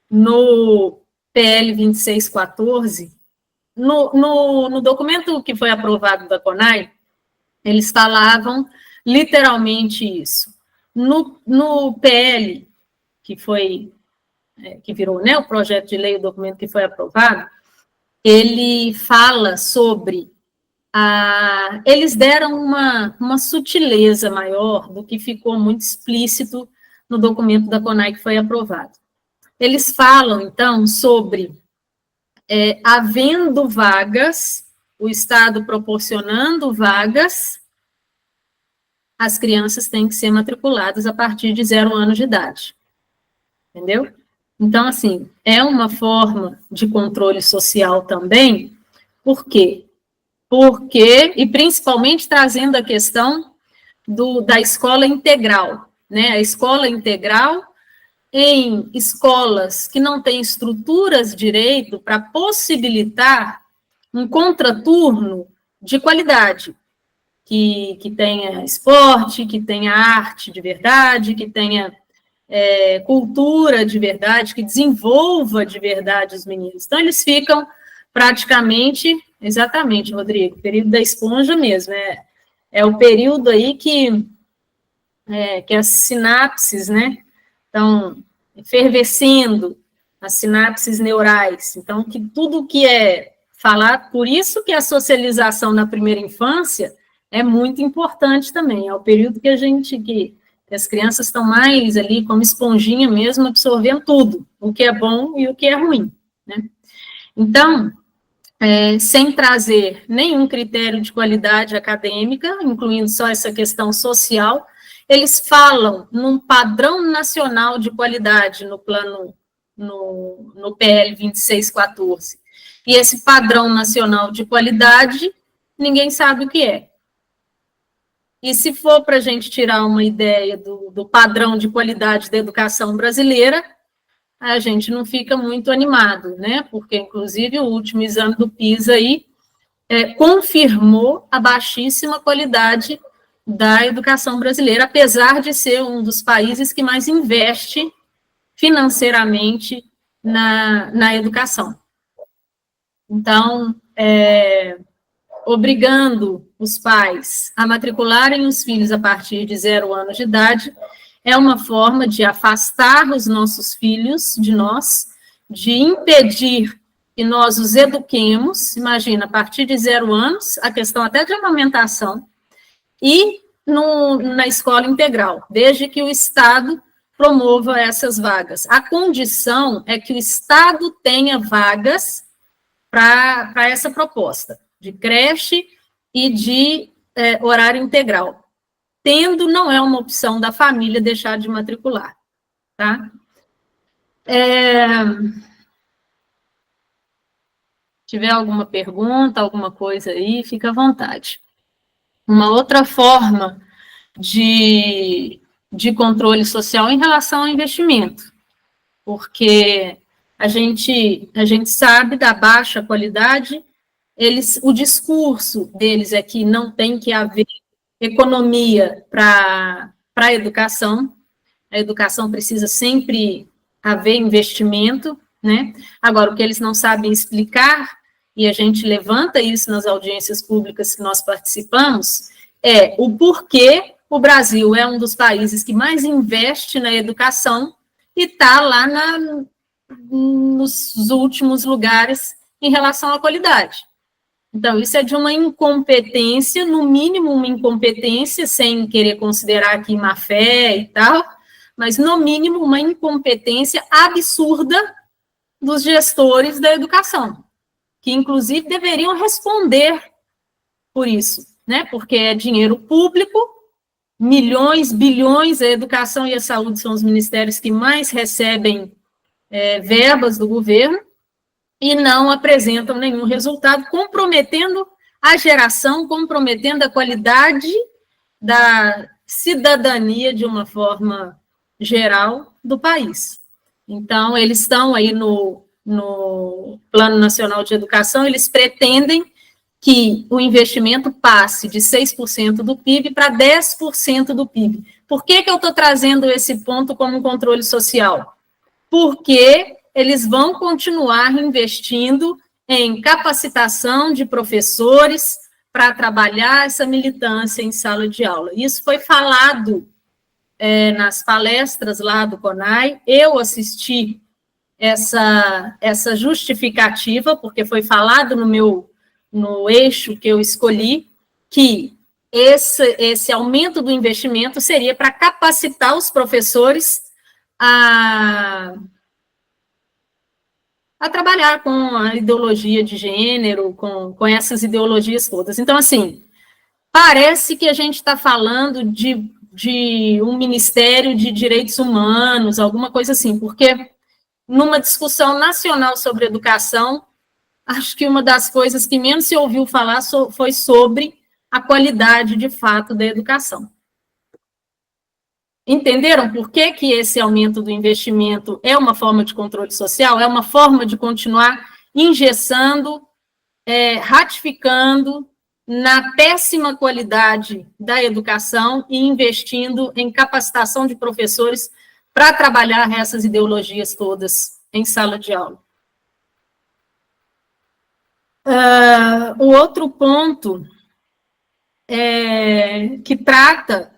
No PL 2614, no documento que foi aprovado da CONAI, eles falavam literalmente isso. No PL, que virou, né, o projeto de lei, o documento que foi aprovado, ele fala sobre eles deram uma sutileza maior do que ficou muito explícito no documento da CONAI que foi aprovado. Eles falam, então, sobre havendo vagas, o Estado proporcionando vagas, as crianças têm que ser matriculadas a partir de 0 anos de idade. Entendeu? Então, assim, é uma forma de controle social também. Por quê? E principalmente trazendo a questão da escola integral, né? A escola integral em escolas que não têm estruturas direito para possibilitar um contraturno de qualidade, que tenha esporte, que tenha arte de verdade, que tenha cultura de verdade, que desenvolva de verdade os meninos. Então, eles ficam praticamente, exatamente, Rodrigo, período da esponja mesmo, é o período aí que as sinapses, né, estão efervescendo, as sinapses neurais, então, que tudo que é falar, por isso que a socialização na primeira infância é muito importante também, é o período que as crianças estão mais ali como esponjinha mesmo, absorvendo tudo, o que é bom e o que é ruim, né? Então, sem trazer nenhum critério de qualidade acadêmica, incluindo só essa questão social, eles falam num padrão nacional de qualidade no plano, no PL 2614. E esse padrão nacional de qualidade, ninguém sabe o que é. E se for para a gente tirar uma ideia do padrão de qualidade da educação brasileira, a gente não fica muito animado, né? Porque, inclusive, o último exame do PISA aí confirmou a baixíssima qualidade da educação brasileira, apesar de ser um dos países que mais investe financeiramente na educação. Então, obrigando os pais a matricularem os filhos a partir de 0 anos de idade, é uma forma de afastar os nossos filhos de nós, de impedir que nós os eduquemos, imagina, a partir de 0 anos, a questão até de amamentação, e na escola integral, desde que o Estado promova essas vagas. A condição é que o Estado tenha vagas para essa proposta de creche e de horário integral. Tendo, não é uma opção da família deixar de matricular, tá? Se tiver alguma pergunta, alguma coisa aí, fica à vontade. Uma outra forma de controle social em relação ao investimento, porque a gente sabe da baixa qualidade, o discurso deles é que não tem que haver economia para a educação precisa sempre haver investimento, né? Agora, o que eles não sabem explicar, e a gente levanta isso nas audiências públicas que nós participamos, é o porquê o Brasil é um dos países que mais investe na educação e está lá nos últimos lugares em relação à qualidade. Então, isso é de uma incompetência, no mínimo uma incompetência, sem querer considerar aqui má fé e tal, mas, no mínimo, uma incompetência absurda dos gestores da educação, que, inclusive, deveriam responder por isso, né? Porque é dinheiro público, milhões, bilhões, a educação e a saúde são os ministérios que mais recebem verbas do governo, e não apresentam nenhum resultado, comprometendo a geração, comprometendo a qualidade da cidadania de uma forma geral do país. Então, eles estão aí no Plano Nacional de Educação, eles pretendem que o investimento passe de 6% do PIB para 10% do PIB. Por que eu estou trazendo esse ponto como controle social? Porque eles vão continuar investindo em capacitação de professores para trabalhar essa militância em sala de aula. Isso foi falado nas palestras lá do CONAI, eu assisti essa justificativa, porque foi falado no eixo que eu escolhi, que esse aumento do investimento seria para capacitar os professores a trabalhar com a ideologia de gênero, com essas ideologias todas. Então, assim, parece que a gente está falando de um Ministério de Direitos Humanos, alguma coisa assim, porque numa discussão nacional sobre educação, acho que uma das coisas que menos se ouviu falar foi sobre a qualidade, de fato, da educação. Entenderam por que esse aumento do investimento é uma forma de controle social? É uma forma de continuar engessando, ratificando na péssima qualidade da educação e investindo em capacitação de professores para trabalhar essas ideologias todas em sala de aula. O outro ponto que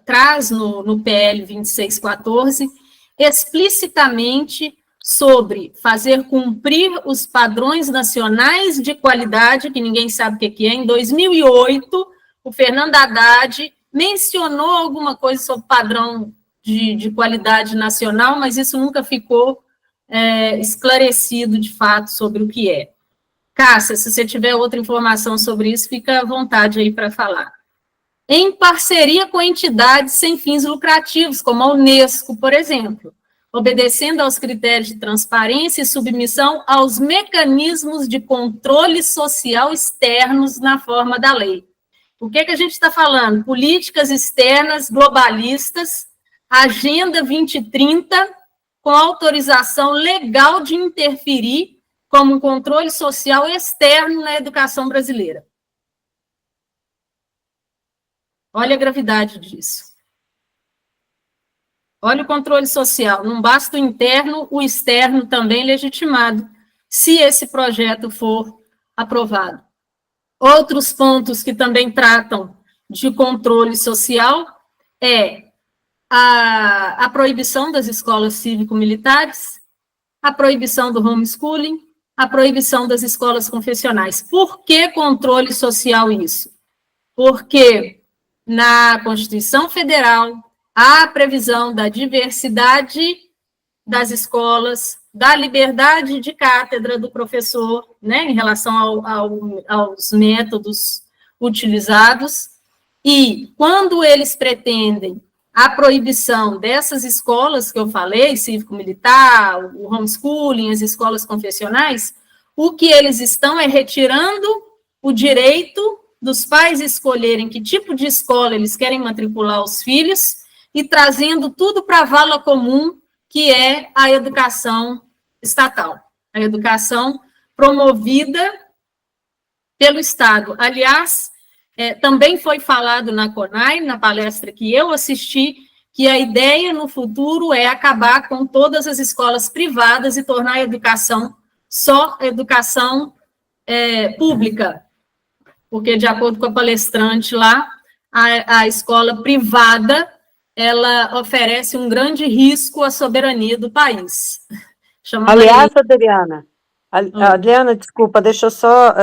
traz no PL 2614 explicitamente sobre fazer cumprir os padrões nacionais de qualidade, que ninguém sabe o que é. Em 2008, o Fernando Haddad mencionou alguma coisa sobre padrão de qualidade nacional, mas isso nunca ficou esclarecido de fato sobre o que é. Cássia, se você tiver outra informação sobre isso, fica à vontade aí para falar. em parceria com entidades sem fins lucrativos, como a Unesco, por exemplo, obedecendo aos critérios de transparência e submissão aos mecanismos de controle social externos na forma da lei. O que a gente está falando? Políticas externas globalistas, Agenda 2030, com autorização legal de interferir como um controle social externo na educação brasileira. Olha a gravidade disso. Olha o controle social. Não basta o interno, o externo também legitimado, se esse projeto for aprovado. Outros pontos que também tratam de controle social é a proibição das escolas cívico-militares, a proibição do homeschooling, a proibição das escolas confessionais. Por que controle social isso? Porque na Constituição Federal há a previsão da diversidade das escolas, da liberdade de cátedra do professor, né, em relação aos métodos utilizados, e quando eles pretendem a proibição dessas escolas que eu falei, cívico-militar, o homeschooling, as escolas confessionais, o que eles estão é retirando o direito dos pais escolherem que tipo de escola eles querem matricular os filhos e trazendo tudo para a vala comum, que é a educação estatal, a educação promovida pelo Estado. Aliás, também foi falado na CONAI, na palestra que eu assisti, que a ideia no futuro é acabar com todas as escolas privadas e tornar a educação só educação pública, porque, de acordo com a palestrante lá, a escola privada, ela oferece um grande risco à soberania do país. Aliás, Adriana, desculpa, deixa eu só...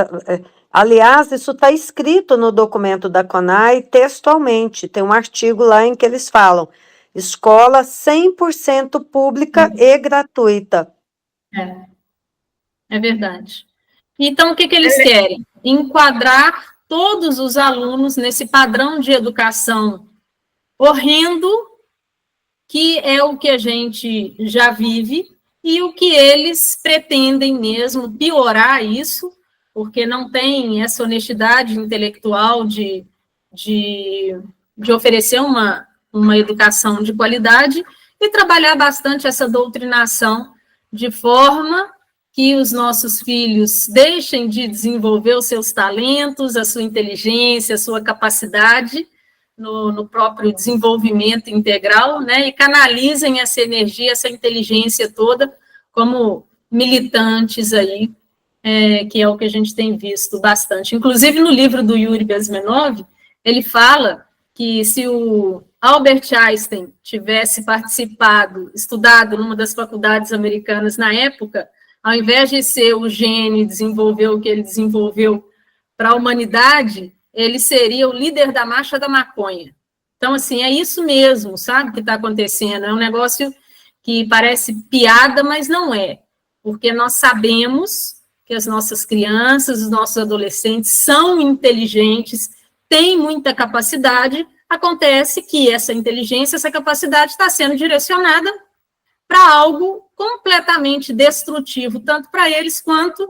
Aliás, isso está escrito no documento da CONAI textualmente, tem um artigo lá em que eles falam escola 100% pública e gratuita. É verdade. Então, o que eles querem? Enquadrar todos os alunos nesse padrão de educação horrendo, que é o que a gente já vive, e o que eles pretendem mesmo piorar isso, porque não tem essa honestidade intelectual de oferecer uma educação de qualidade e trabalhar bastante essa doutrinação de forma que os nossos filhos deixem de desenvolver os seus talentos, a sua inteligência, a sua capacidade no próprio desenvolvimento integral, né, e canalizem essa energia, essa inteligência toda como militantes aí, que é o que a gente tem visto bastante. Inclusive, no livro do Yuri Bezmenov, ele fala que se o Albert Einstein tivesse estudado numa das faculdades americanas na época, ao invés de ser o gênio e desenvolver o que ele desenvolveu para a humanidade, ele seria o líder da marcha da maconha. Então, assim, é isso mesmo, sabe, que está acontecendo. É um negócio que parece piada, mas não é. Porque nós sabemos que as nossas crianças, os nossos adolescentes são inteligentes, têm muita capacidade, acontece que essa inteligência, essa capacidade está sendo direcionada para algo completamente destrutivo, tanto para eles quanto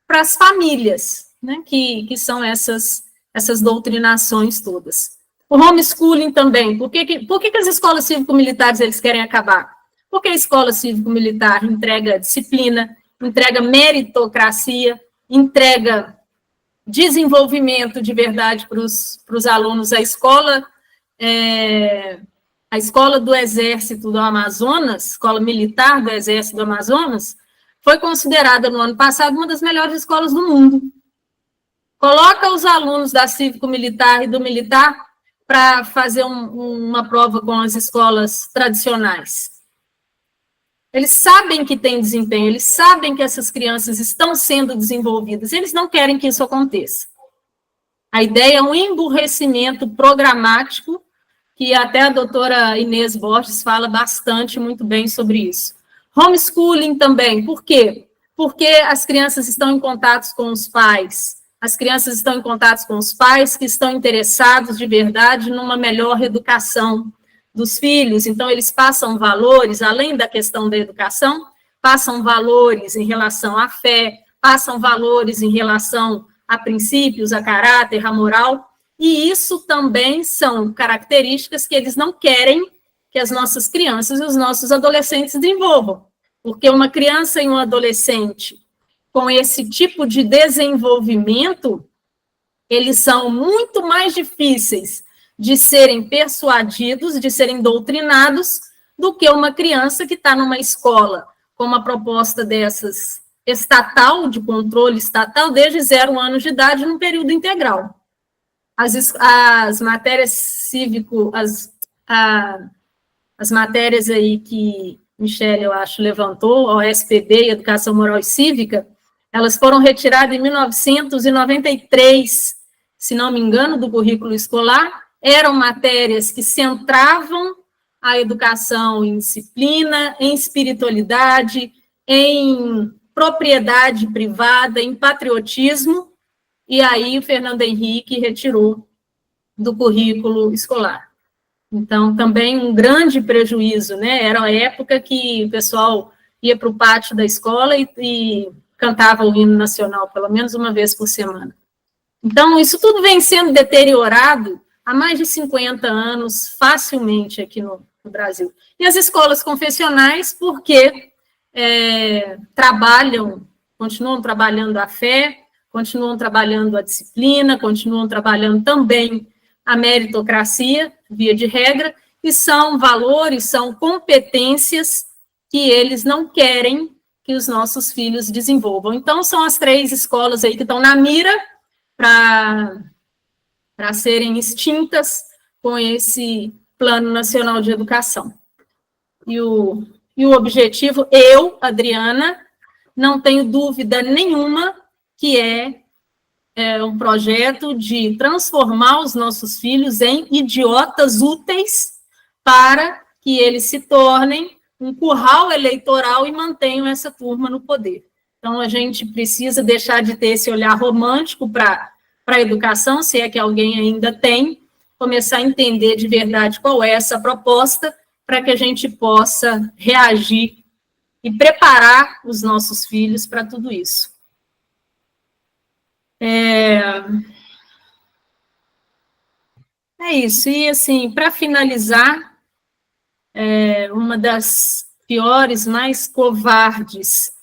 para as famílias, né, que são essas doutrinações todas. O homeschooling também. Por que as escolas cívico-militares eles querem acabar? Porque a escola cívico-militar entrega disciplina, entrega meritocracia, entrega desenvolvimento de verdade para os alunos. A escola do Exército do Amazonas, escola militar do Exército do Amazonas, foi considerada no ano passado uma das melhores escolas do mundo. Coloca os alunos da cívico-militar e do militar para fazer uma prova com as escolas tradicionais. Eles sabem que tem desempenho, eles sabem que essas crianças estão sendo desenvolvidas, eles não querem que isso aconteça. A ideia é um emburrecimento programático, que até a doutora Inês Borges fala bastante, muito bem sobre isso. Homeschooling também, por quê? Porque as crianças estão em contato com os pais, as crianças estão em contato com os pais que estão interessados de verdade numa melhor educação dos filhos, então eles passam valores, além da questão da educação, passam valores em relação à fé, passam valores em relação a princípios, a caráter, a moral, e isso também são características que eles não querem que as nossas crianças e os nossos adolescentes desenvolvam, porque uma criança e um adolescente com esse tipo de desenvolvimento, eles são muito mais difíceis de serem persuadidos, de serem doutrinados, do que uma criança que está numa escola com uma proposta dessas estatal, de controle estatal, desde 0 anos de idade, num período integral. As matérias cívico, as matérias aí que Michele, eu acho, levantou, a SPD, Educação Moral e Cívica, elas foram retiradas em 1993, se não me engano, do currículo escolar. Eram matérias que centravam a educação em disciplina, em espiritualidade, em propriedade privada, em patriotismo, e aí o Fernando Henrique retirou do currículo escolar. Então, também um grande prejuízo, né? Era a época que o pessoal ia para o pátio da escola e cantava o hino nacional, pelo menos uma vez por semana. Então, isso tudo vem sendo deteriorado há mais de 50 anos, facilmente, aqui no Brasil. E as escolas confessionais, porque continuam trabalhando a fé, continuam trabalhando a disciplina, continuam trabalhando também a meritocracia, via de regra, e são valores, são competências que eles não querem que os nossos filhos desenvolvam. Então, são as 3 escolas aí que estão na mira para serem extintas com esse Plano Nacional de Educação. E o objetivo, eu, Adriana, não tenho dúvida nenhuma que é um projeto de transformar os nossos filhos em idiotas úteis para que eles se tornem um curral eleitoral e mantenham essa turma no poder. Então, a gente precisa deixar de ter esse olhar romântico para a educação, se é que alguém ainda tem, começar a entender de verdade qual é essa proposta, para que a gente possa reagir e preparar os nossos filhos para tudo isso. É isso. E, assim, para finalizar, uma das piores, mais covardes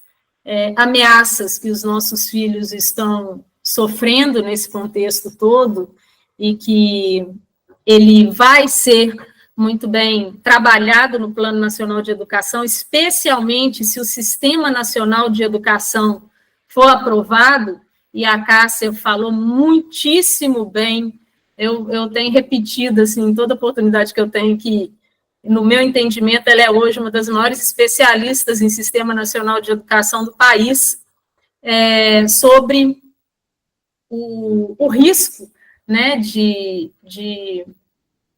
ameaças que os nossos filhos estão sofrendo nesse contexto todo, e que ele vai ser muito bem trabalhado no Plano Nacional de Educação, especialmente se o Sistema Nacional de Educação for aprovado, e a Cássia falou muitíssimo bem, eu tenho repetido, assim, em toda oportunidade que eu tenho, que, no meu entendimento, ela é hoje uma das maiores especialistas em Sistema Nacional de Educação do país, sobre o risco, né,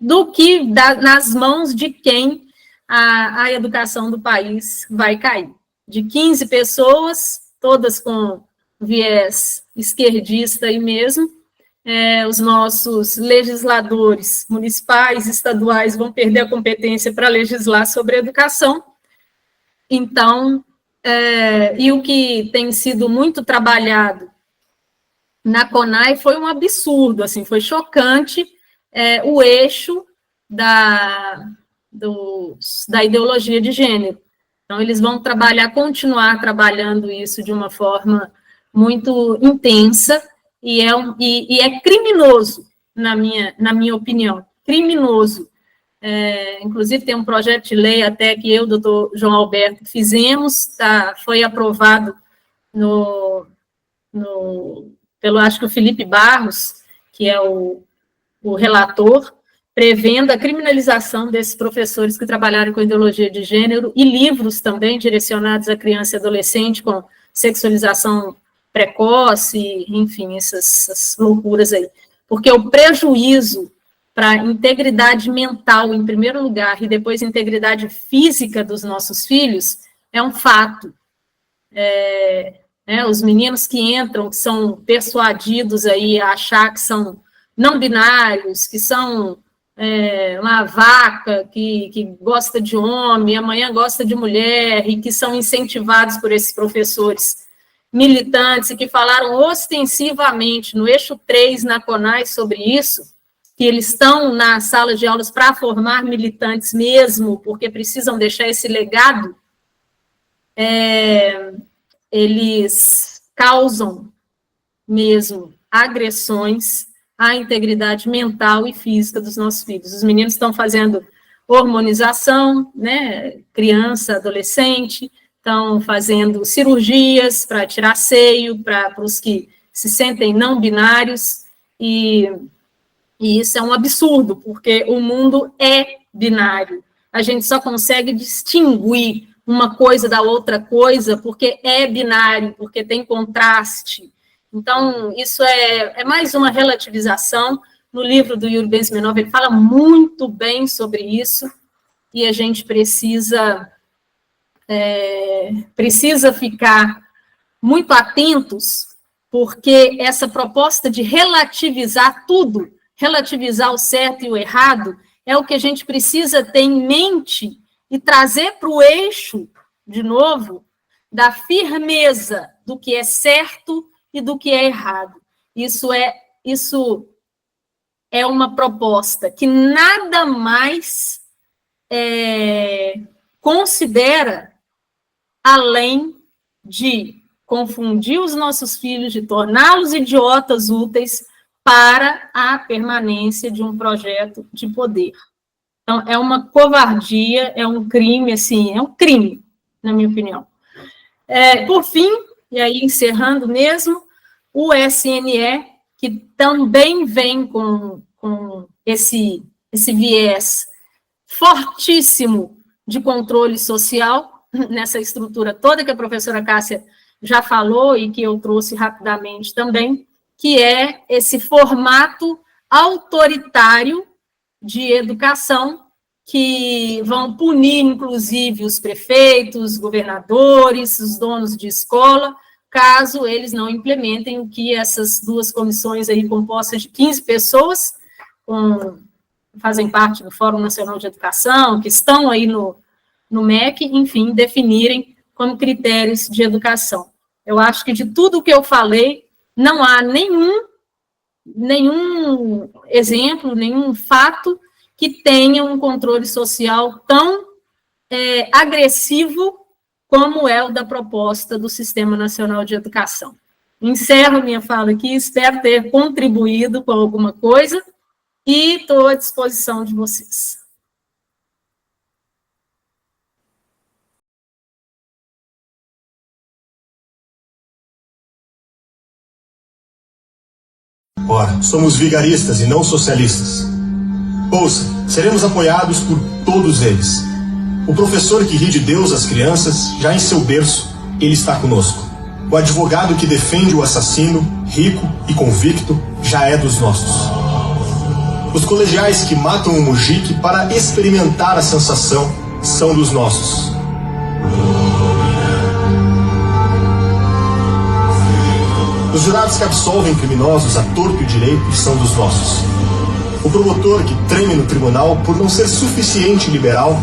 do que nas mãos de quem a educação do país vai cair. De 15 pessoas, todas com viés esquerdista aí mesmo, os nossos legisladores municipais, estaduais, vão perder a competência para legislar sobre a educação. Então, e o que tem sido muito trabalhado na CONAI foi um absurdo, assim, foi chocante o eixo da ideologia de gênero. Então, eles vão continuar trabalhando isso de uma forma muito intensa, e é criminoso, na minha opinião, criminoso. Inclusive, tem um projeto de lei até que eu, o doutor João Alberto, fizemos, foi aprovado pelo, acho que o Felipe Barros, que é o relator, prevendo a criminalização desses professores que trabalharam com ideologia de gênero, e livros também direcionados à criança e adolescente com sexualização precoce, enfim, essas loucuras aí. Porque o prejuízo para a integridade mental, em primeiro lugar, e depois integridade física dos nossos filhos, é um fato. né? Os meninos que entram, que são persuadidos aí a achar que são não binários, que são uma vaca que gosta de homem, amanhã gosta de mulher, e que são incentivados por esses professores militantes, e que falaram ostensivamente no eixo 3 na CONAI sobre isso, que eles estão na sala de aulas para formar militantes mesmo, porque precisam deixar esse legado, eles causam mesmo agressões à integridade mental e física dos nossos filhos. Os meninos estão fazendo hormonização, né, criança, adolescente, estão fazendo cirurgias para tirar seio, para os que se sentem não binários, e isso é um absurdo, porque o mundo é binário. A gente só consegue distinguir uma coisa da outra coisa porque é binário, porque tem contraste. Então, isso é mais uma relativização. No livro do Yuri Ben-Smenov, ele fala muito bem sobre isso, e a gente precisa ficar muito atentos, porque essa proposta de relativizar tudo, relativizar o certo e o errado, é o que a gente precisa ter em mente e trazer para o eixo, de novo, da firmeza do que é certo e do que é errado. Isso é uma proposta que nada mais considera além de confundir os nossos filhos, de torná-los idiotas úteis para a permanência de um projeto de poder. Então, é uma covardia, é um crime, assim, é um crime, na minha opinião. Por fim, e aí encerrando mesmo, o SNE, que também vem com esse viés fortíssimo de controle social, nessa estrutura toda que a professora Cássia já falou e que eu trouxe rapidamente também, que é esse formato autoritário de educação, que vão punir, inclusive, os prefeitos, governadores, os donos de escola, caso eles não implementem o que essas duas comissões aí compostas de 15 pessoas, fazem parte do Fórum Nacional de Educação, que estão aí no MEC, enfim, definirem como critérios de educação. Eu acho que de tudo o que eu falei, não há nenhum exemplo, nenhum fato que tenha um controle social tão agressivo como é o da proposta do Sistema Nacional de Educação. Encerro minha fala aqui, espero ter contribuído com alguma coisa e estou à disposição de vocês. Ora, somos vigaristas e não socialistas. Ouça, seremos apoiados por todos eles. O professor que ri de Deus às crianças, já em seu berço, ele está conosco. O advogado que defende o assassino, rico e convicto, já é dos nossos. Os colegiais que matam o mujique para experimentar a sensação são dos nossos. Os jurados que absolvem criminosos a torto e direito são dos nossos. O promotor que treme no tribunal por não ser suficiente liberal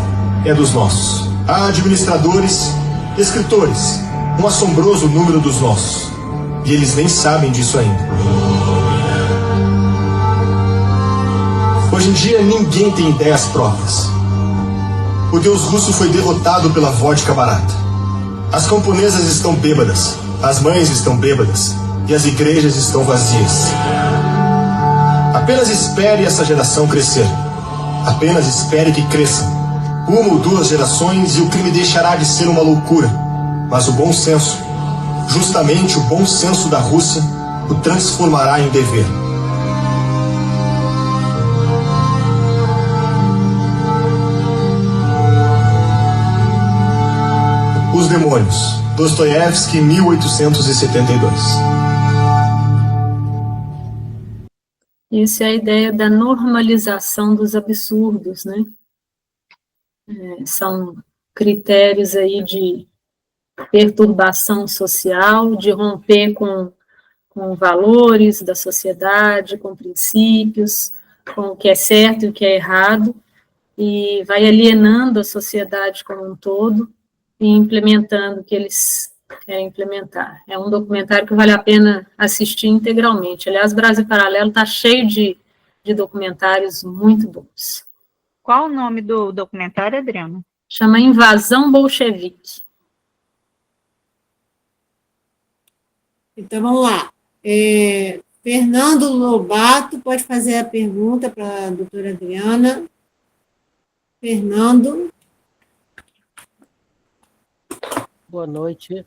é dos nossos. Há administradores, escritores, um assombroso número dos nossos. E eles nem sabem disso ainda. Hoje em dia ninguém tem ideias próprias. O deus russo foi derrotado pela vodka barata. As camponesas estão bêbadas, as mães estão bêbadas e as igrejas estão vazias. Apenas espere essa geração crescer. Apenas espere que cresça. 1 ou 2 gerações e o crime deixará de ser uma loucura. Mas o bom senso, justamente o bom senso da Rússia, o transformará em dever. Os Demônios, Dostoiévski, 1872. Essa é a ideia da normalização dos absurdos, né? São critérios aí de perturbação social, de romper com valores da sociedade, com princípios, com o que é certo e o que é errado, e vai alienando a sociedade como um todo e implementando o que eles querem implementar. É um documentário que vale a pena assistir integralmente. Aliás, Brasil Paralelo está cheio de documentários muito bons. Qual o nome do documentário, Adriana? Chama Invasão Bolchevique. Então, vamos lá. Fernando Lobato pode fazer a pergunta para a doutora Adriana. Fernando. Boa noite.